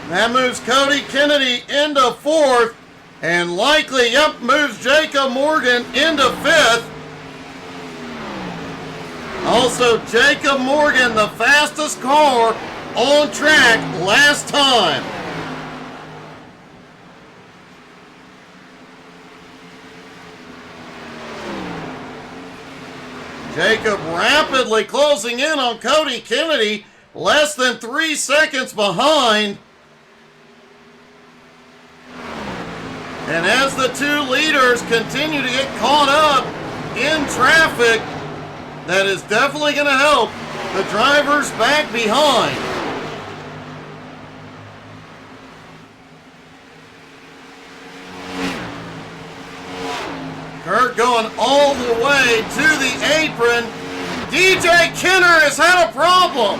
That moves Cody Kennedy into 4th. And likely, moves Jacob Morgan into 5th. Also, Jacob Morgan, the fastest car on track last time. Jacob rapidly closing in on Cody Kennedy, less than 3 seconds behind. And as the 2 leaders continue to get caught up in traffic, that is definitely going to help the drivers back behind. Swafford going all the way to the apron. DJ Kenner has had a problem.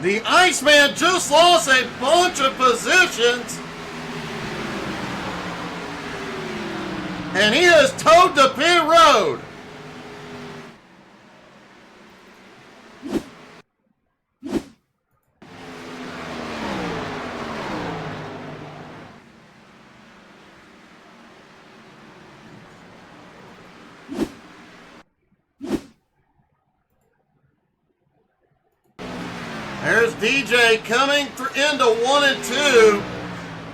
The Iceman just lost a bunch of positions. And he has towed the pit road. There's DJ coming into 1 and 2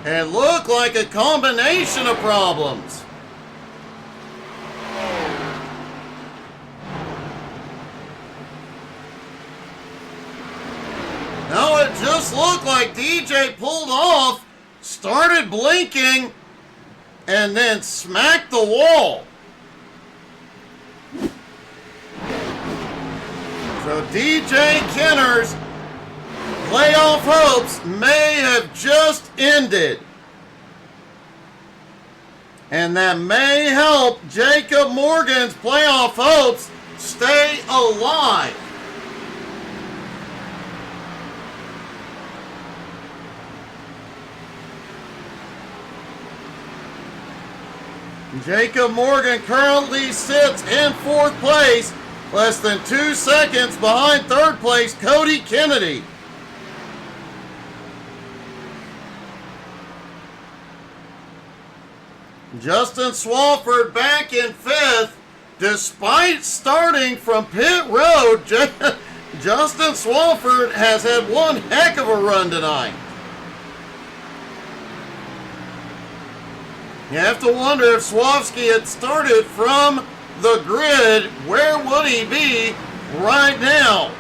and look like a combination of problems. No, it just looked like DJ pulled off, started blinking, and then smacked the wall. So DJ Kenner's playoff hopes may have just ended. And that may help Jacob Morgan's playoff hopes stay alive. Jacob Morgan currently sits in 4th place, less than 2 seconds behind 3rd place Cody Kennedy. Justin Swafford back in 5th, despite starting from pit road. Justin Swafford has had one heck of a run tonight. You have to wonder if Swaffsky had started from the grid, where would he be right now?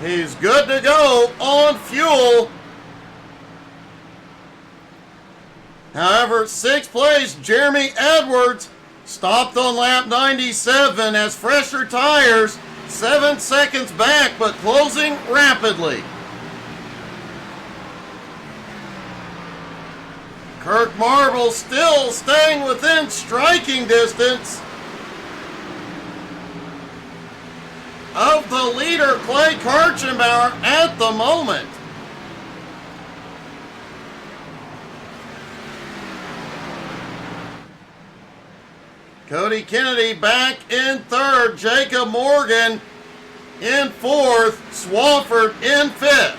He's good to go on fuel. However, 6th place, Jeremy Edwards stopped on lap 97 as fresher tires, 7 seconds back, but closing rapidly. Kirk Marble still staying within striking distance of the leader, Clay Kirchenbauer, at the moment. Cody Kennedy back in 3rd, Jacob Morgan in 4th, Swafford in 5th.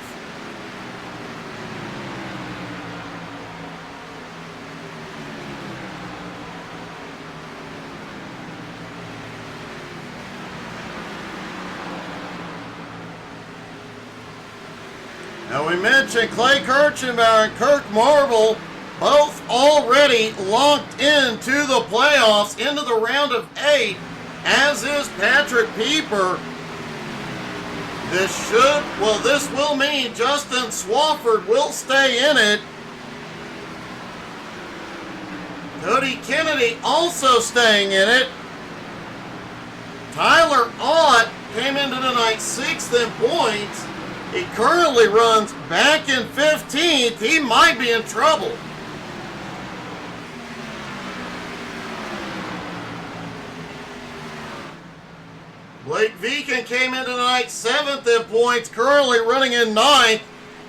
Now we mentioned Clay Kirchenbauer and Kirk Marble both already locked into the playoffs, into the round of 8, as is Patrick Pieper. This will mean Justin Swafford will stay in it. Cody Kennedy also staying in it. Tyler Ott came into tonight 6th in points. He currently runs back in 15th. He might be in trouble. Blake Viken came into tonight 7th in points, currently running in 9th.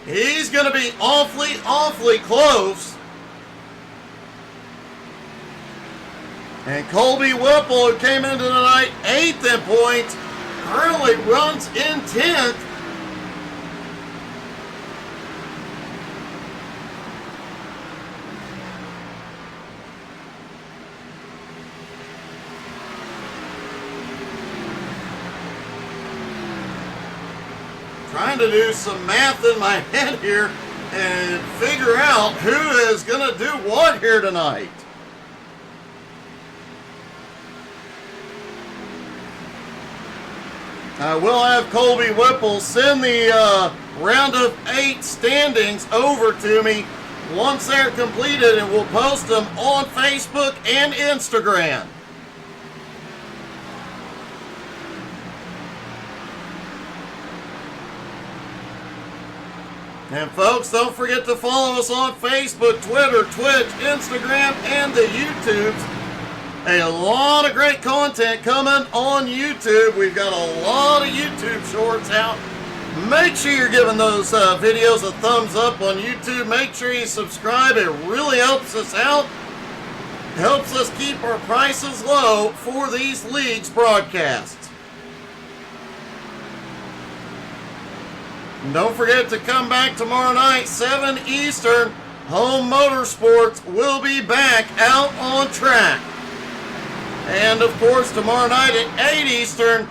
He's going to be awfully close. And Colby Whipple, who came into tonight 8th in points, currently runs in 10th. Trying to do some math in my head here and figure out who is going to do what here tonight. I will have Colby Whipple send the round of 8 standings over to me once they're completed, and we'll post them on Facebook and Instagram. And folks, don't forget to follow us on Facebook, Twitter, Twitch, Instagram, and the YouTubes. A lot of great content coming on YouTube. We've got a lot of YouTube shorts out. Make sure you're giving those videos a thumbs up on YouTube. Make sure you subscribe. It really helps us out. Helps us keep our prices low for these leagues broadcasts. And don't forget to come back tomorrow night, 7 Eastern. Home Motorsports will be back out on track. And of course, tomorrow night at 8 Eastern,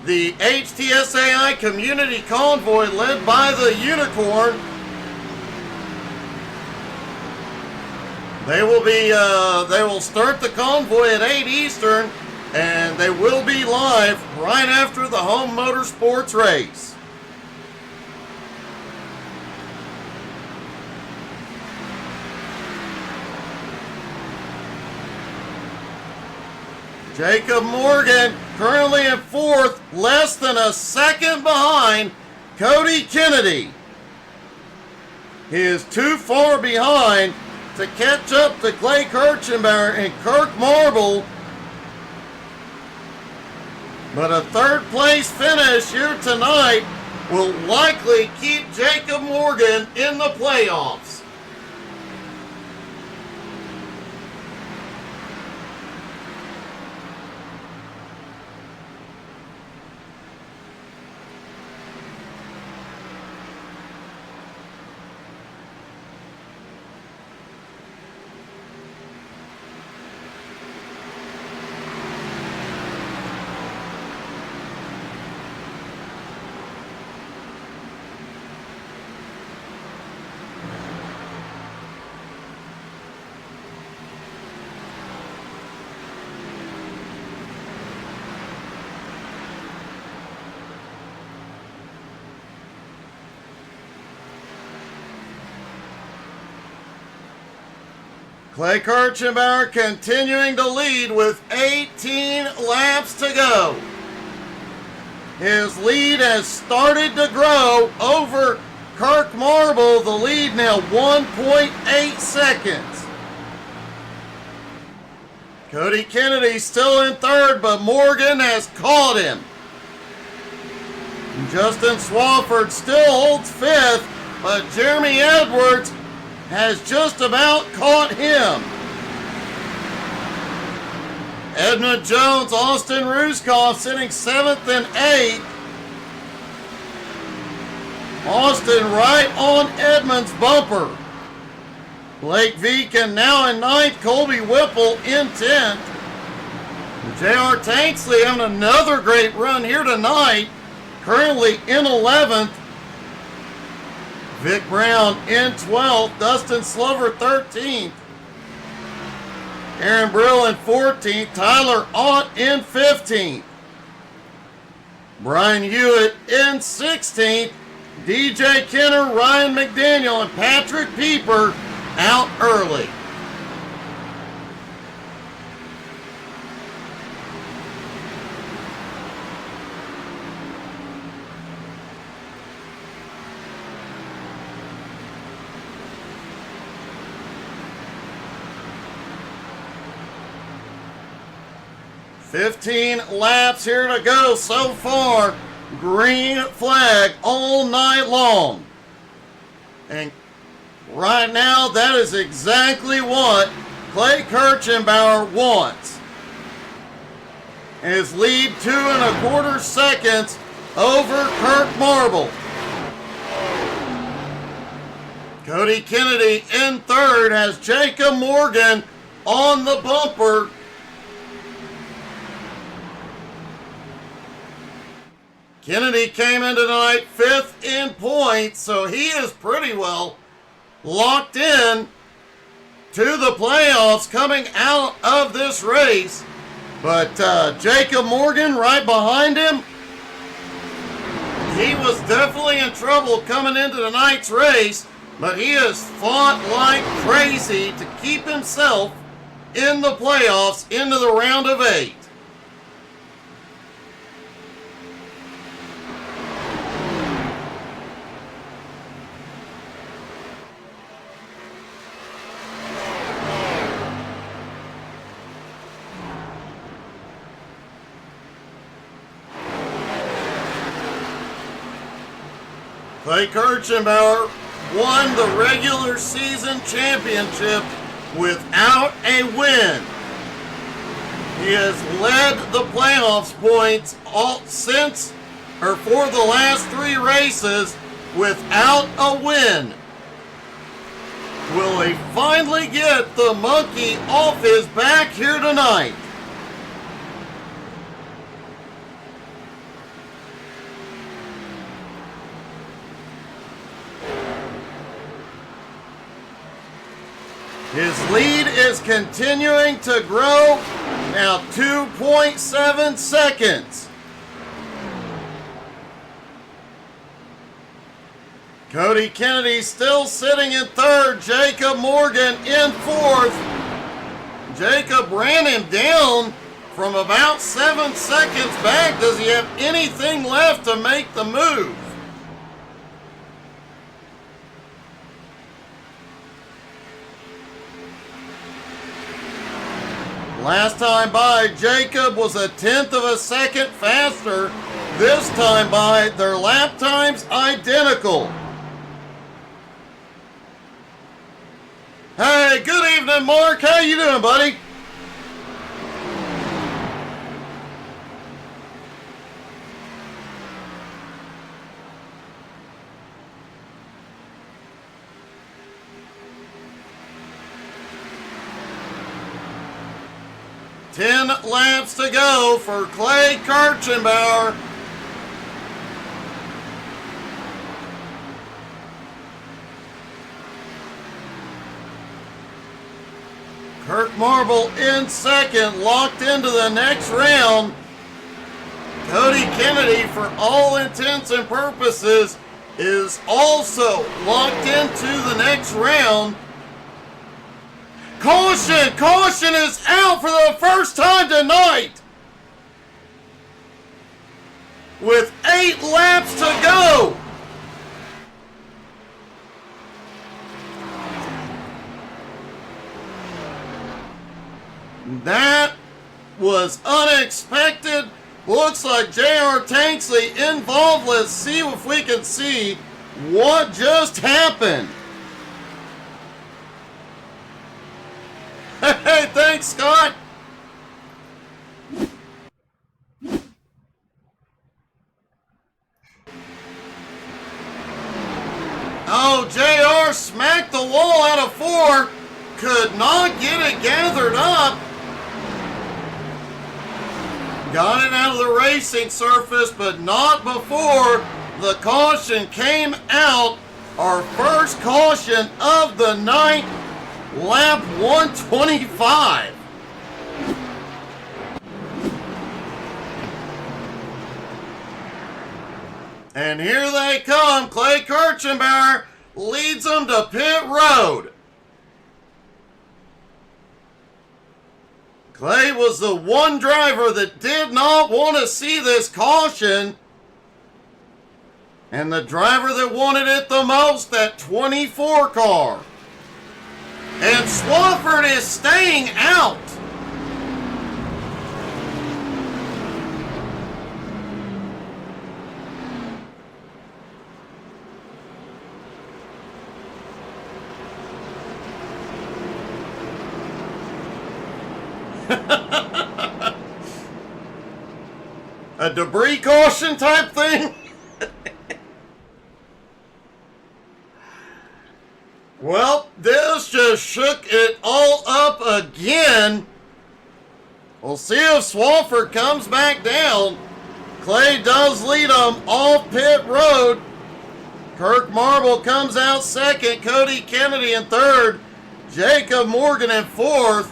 the HTSAI Community Convoy led by the Unicorn. They will start the convoy at 8 Eastern, and they will be live right after the Home Motorsports race. Jacob Morgan currently in 4th, less than a second behind Cody Kennedy. He is too far behind to catch up to Clay Kirchenbauer and Kirk Marble. But a 3rd place finish here tonight will likely keep Jacob Morgan in the playoffs. Clay Kirchenbauer continuing to lead with 18 laps to go. His lead has started to grow over Kirk Marble. The lead now 1.8 seconds. Cody Kennedy still in 3rd, but Morgan has caught him. Justin Swafford still holds 5th, but Jeremy Edwards has just about caught him. Edmund Jones, Austin Ruskoff sitting 7th and 8th. Austin right on Edmund's bumper. Blake Viken now in 9th, Colby Whipple in 10th. J.R. Tanksley having another great run here tonight, currently in 11th. Vic Brown in 12th, Dustin Slover 13th, Aaron Brill in 14th, Tyler Ott in 15th, Brian Hewitt in 16th, DJ Kenner, Ryan McDaniel, and Patrick Pieper out early. "15 laps here to go so far. Green flag all night long. And right now, that is exactly what Clay Kirchenbauer wants. His lead 2 1/4 seconds over Kirk Marble. Cody Kennedy in 3rd has Jacob Morgan on the bumper. Kennedy came in tonight 5th in points, so he is pretty well locked in to the playoffs coming out of this race. But Jacob Morgan right behind him, he was definitely in trouble coming into tonight's race, but he has fought like crazy to keep himself in the playoffs into the round of 8. Clay Kirchenbauer won the regular season championship without a win. He has led the playoffs points for the last 3 races without a win. Will he finally get the monkey off his back here tonight? His lead is continuing to grow, now 2.7 seconds. Cody Kennedy still sitting in 3rd, Jacob Morgan in 4th. Jacob ran him down from about 7 seconds back. Does he have anything left to make the move? Last time by, Jacob was a 1/10 of a second faster. This time by, their lap times identical. Hey, good evening, Mark. How you doing, buddy? Ten laps to go for Clay Kirchenbauer. Kirk Marble in 2nd, locked into the next round. Cody Kennedy, for all intents and purposes, is also locked into the next round. Caution! Caution is out for the first time tonight! With 8 laps to go! That was unexpected. Looks like J.R. Tanksley involved. Let's see if we can see what just happened. Hey, thanks, Scott. Oh, JR smacked the wall out of 4. Could not get it gathered up. Got it out of the racing surface, but not before the caution came out. Our first caution of the night, lap 125. And here they come. Clay Kirchenbauer leads them to pit road. Clay was the one driver that did not want to see this caution. And the driver that wanted it the most, that 24 car. And Swafford is staying out. A debris caution type thing? Well, this just shook it all up again. We'll see if Swafford comes back down. Clay does lead them off pit road. Kirk Marble comes out 2nd. Cody Kennedy in 3rd. Jacob Morgan in 4th.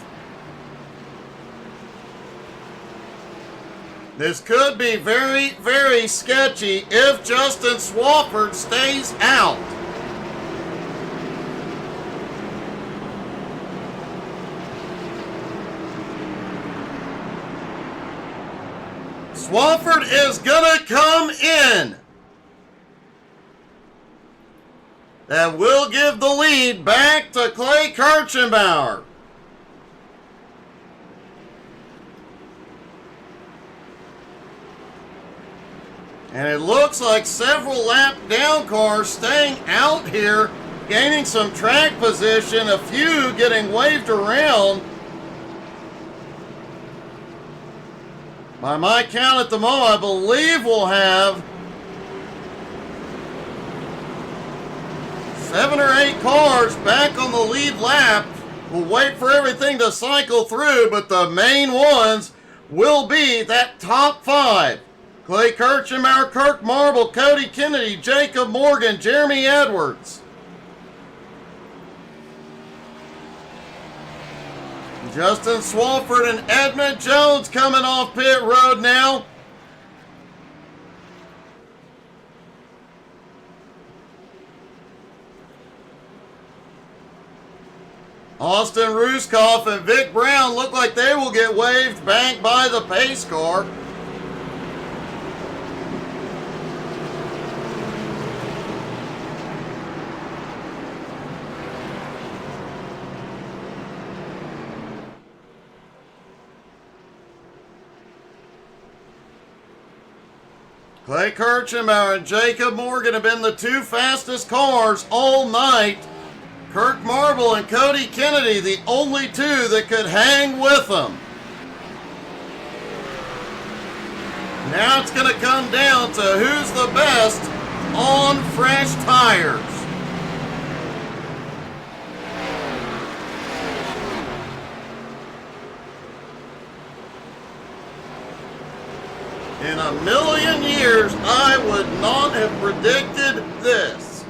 This could be very, very sketchy if Justin Swafford stays out. Swafford is gonna come in. That will give the lead back to Clay Kirchenbauer. And it looks like several lap down cars staying out here, gaining some track position, a few getting waved around. By my count at the moment, I believe we'll have 7 or 8 cars back on the lead lap. We'll wait for everything to cycle through, but the main ones will be that top 5. Clay Kirchenbauer, Kirk Marble, Cody Kennedy, Jacob Morgan, Jeremy Edwards. Justin Swafford and Edmund Jones coming off pit road now. Austin Ruskoff and Vic Brown look like they will get waved back by the pace car. Clay Kirchenbauer and Jacob Morgan have been the 2 fastest cars all night. Kirk Marble and Cody Kennedy, the only 2 that could hang with them. Now it's going to come down to who's the best on fresh tires. In a million years, I would not have predicted this.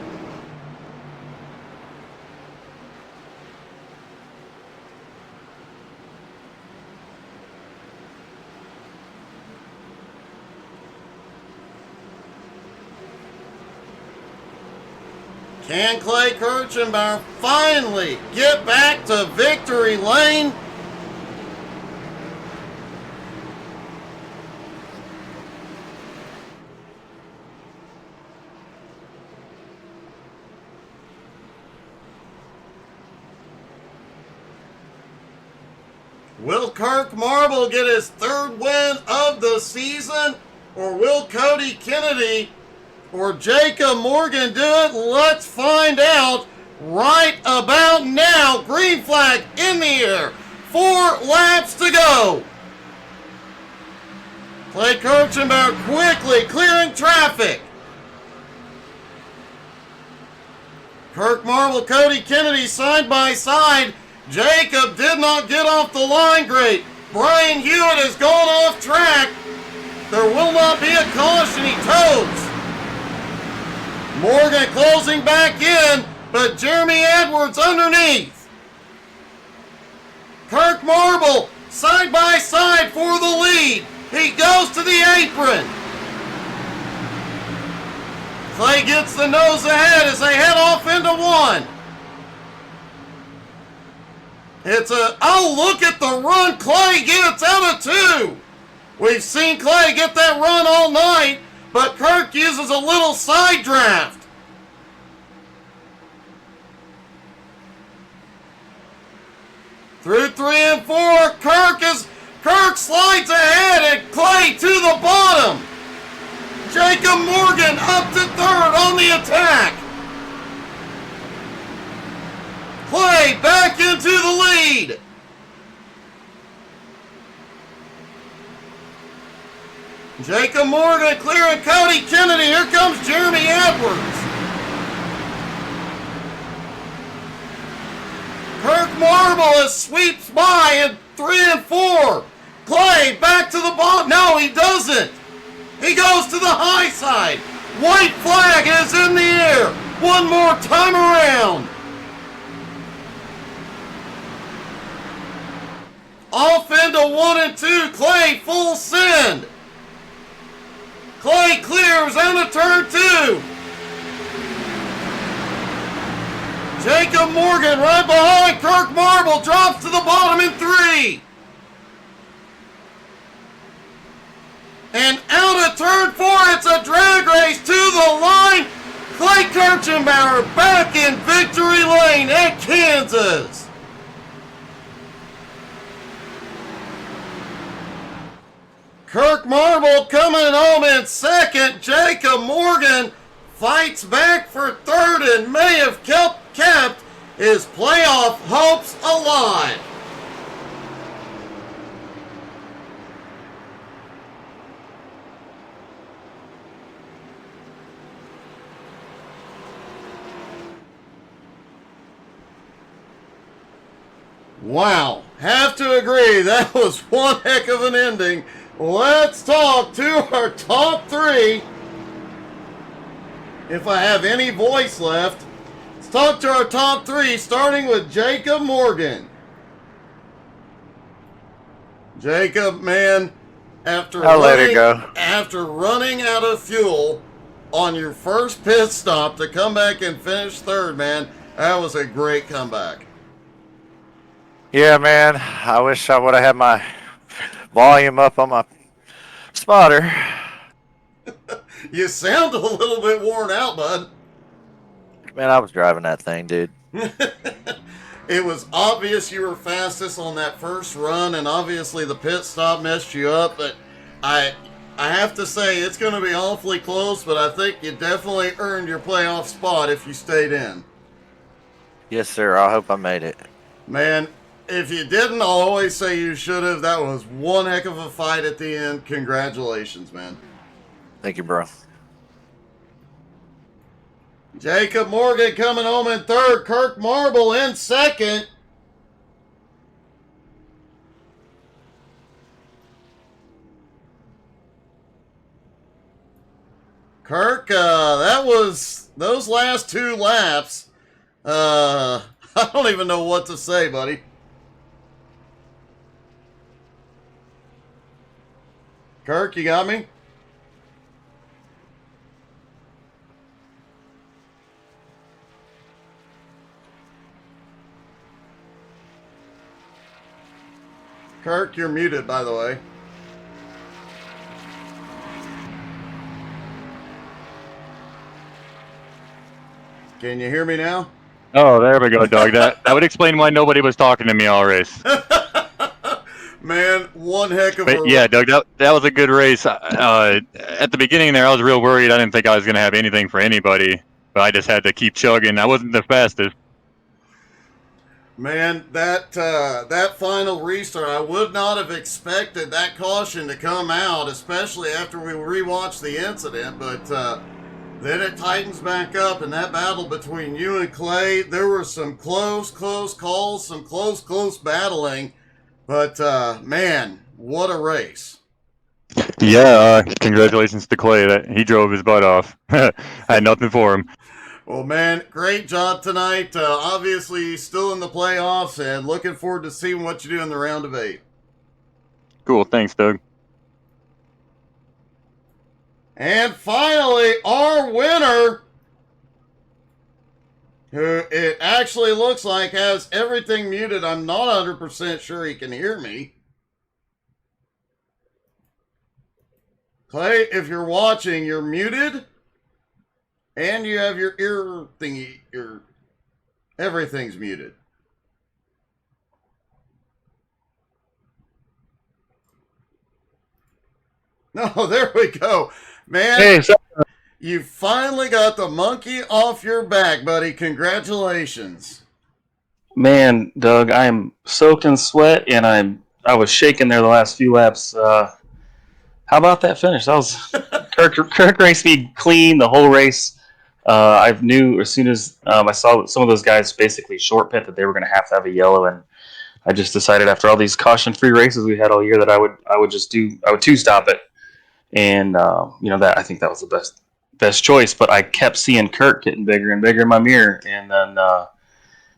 Can Clay Kirchenbauer finally get back to victory lane? Will Kirk Marble get his 3rd win of the season? Or will Cody Kennedy or Jacob Morgan do it? Let's find out right about now. Green flag in the air. 4 laps to go. Clay Kirchenbauer quickly clearing traffic. Kirk Marble, Cody Kennedy side by side. Jacob did not get off the line great. Brian Hewitt has gone off track. There will not be a caution. He toes. Morgan closing back in, but Jeremy Edwards underneath. Kirk Marble side by side for the lead. He goes to the apron. Clay gets the nose ahead as they head off into 1. It's oh, look at the run Clay gets out of 2. We've seen Clay get that run all night, but Kirk uses a little side draft. Through 3 and 4, Kirk slides ahead and Clay to the bottom. Jacob Morgan up to 3rd on the attack. Clay back into the lead. Jacob Morgan clearing Cody Kennedy. Here comes Jeremy Edwards. Kirk Marble sweeps by in 3 and 4. Clay back to the bottom. No, he doesn't. He goes to the high side. White flag is in the air. One more time around. Off into 1 and 2. Clay full send. Clay clears out of turn 2. Jacob Morgan right behind Kirk Marble drops to the bottom in 3. And out of turn 4, it's a drag race to the line. Clay Kirchenbauer back in victory lane at Kansas. Kirk Marble coming home in second. Jacob Morgan fights back for third and may have kept his playoff hopes alive. Wow, have to agree, that was one heck of an ending. Let's talk to our top three. If I have any voice left, let's talk to our top three, starting with Jacob Morgan. Jacob, man, after running out of fuel on your first pit stop to come back and finish third, man, that was a great comeback. Yeah, man, I wish I would have had my volume up on my spotter. You sound a little bit worn out, bud. Man, I was driving that thing, dude. It was obvious you were fastest on that first run, and obviously the pit stop messed you up, but I have to say it's going to be awfully close, but I think you definitely earned your playoff spot if you stayed in. Yes, sir. I hope I made it. Man, if you didn't, I'll always say you should have. That was one heck of a fight at the end. Congratulations, man. Thank you, bro. Jacob Morgan coming home in third. Kirk Marble in second. Kirk, that was those last two laps. I don't even know what to say, buddy. Kirk, you got me? Kirk, you're muted, by the way. Can you hear me now? Oh, there we go, Doug. That would explain why nobody was talking to me all race. Man, one heck of a... Yeah, Doug, that was a good race. At the beginning there, I was real worried. I didn't think I was going to have anything for anybody, but I just had to keep chugging. I wasn't the fastest. Man, that final restart, I would not have expected that caution to come out, especially after we rewatched the incident, but then it tightens back up, and that battle between you and Clay, there were some close calls, some close battling, but man, what a race. Yeah, congratulations to Clay. That he drove his butt off. I had nothing for him. Well, man, great job tonight. Obviously, still in the playoffs, and looking forward to seeing what you do in the round of 8. Cool, thanks, Doug. And finally, our winner, who it actually looks like has everything muted. I'm not 100% sure he can hear me. Clay, if you're watching, you're muted. And you have your ear thingy, everything's muted. No, there we go. Man, Hey, so you finally got the monkey off your back, buddy. Congratulations. Man, Doug, I am soaked in sweat, and I was shaking there the last few laps. How about that finish? That was Kirk raced me clean the whole race. I knew as soon as I saw some of those guys basically short pit that they were going to have a yellow, and I just decided after all these caution-free races we had all year that I would two-stop it, and that I think that was the best choice. But I kept seeing Kirk getting bigger and bigger in my mirror, and then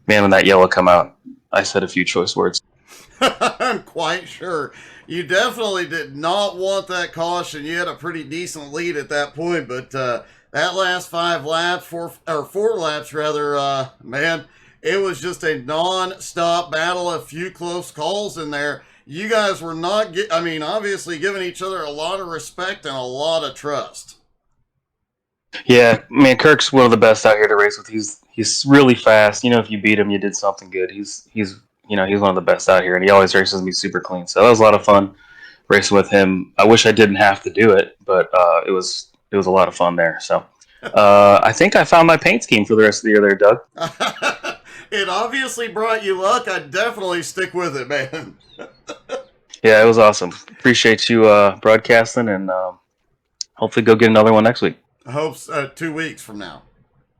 man, when that yellow come out, I said a few choice words. I'm quite sure. You definitely did not want that caution. You had a pretty decent lead at that point, but that last 5 laps, 4 laps rather, man, it was just a non-stop battle. A few close calls in there. You guys were not, obviously giving each other a lot of respect and a lot of trust. Yeah, man, Kirk's one of the best out here to race with. He's really fast. If you beat him, you did something good. He's one of the best out here, and he always races me super clean. So that was a lot of fun racing with him. I wish I didn't have to do it, but it was a lot of fun there. So I think I found my paint scheme for the rest of the year there, Doug. It obviously brought you luck. I'd definitely stick with it, man. Yeah, it was awesome. Appreciate you broadcasting, and hopefully go get another one next week. I hope 2 weeks from now.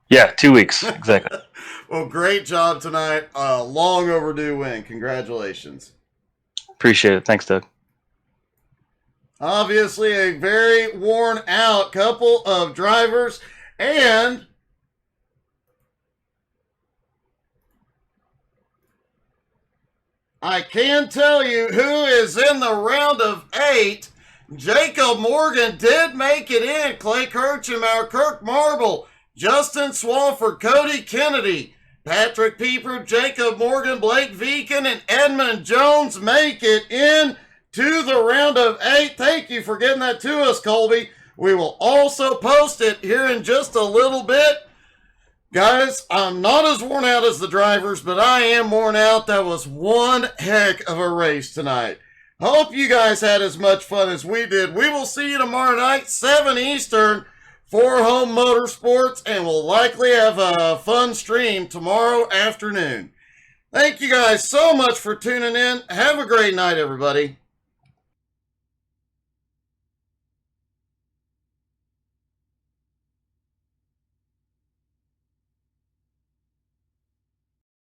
Yeah, 2 weeks. Exactly. Well, great job tonight. Long overdue win. Congratulations. Appreciate it. Thanks, Doug. Obviously, a very worn out couple of drivers, and I can tell you who is in the round of 8. Jacob Morgan did make it in. Clay Kirchenmauer, Kirk Marble, Justin Swafford, Cody Kennedy, Patrick Pieper, Jacob Morgan, Blake Viken, and Edmund Jones make it in to the round of 8. Thank you for getting that to us, Colby. We will also post it here in just a little bit. Guys, I'm not as worn out as the drivers, but I am worn out. That was one heck of a race tonight. Hope you guys had as much fun as we did. We will see you tomorrow night, 7 Eastern, for Home Motorsports, and we'll likely have a fun stream tomorrow afternoon. Thank you guys so much for tuning in. Have a great night, everybody.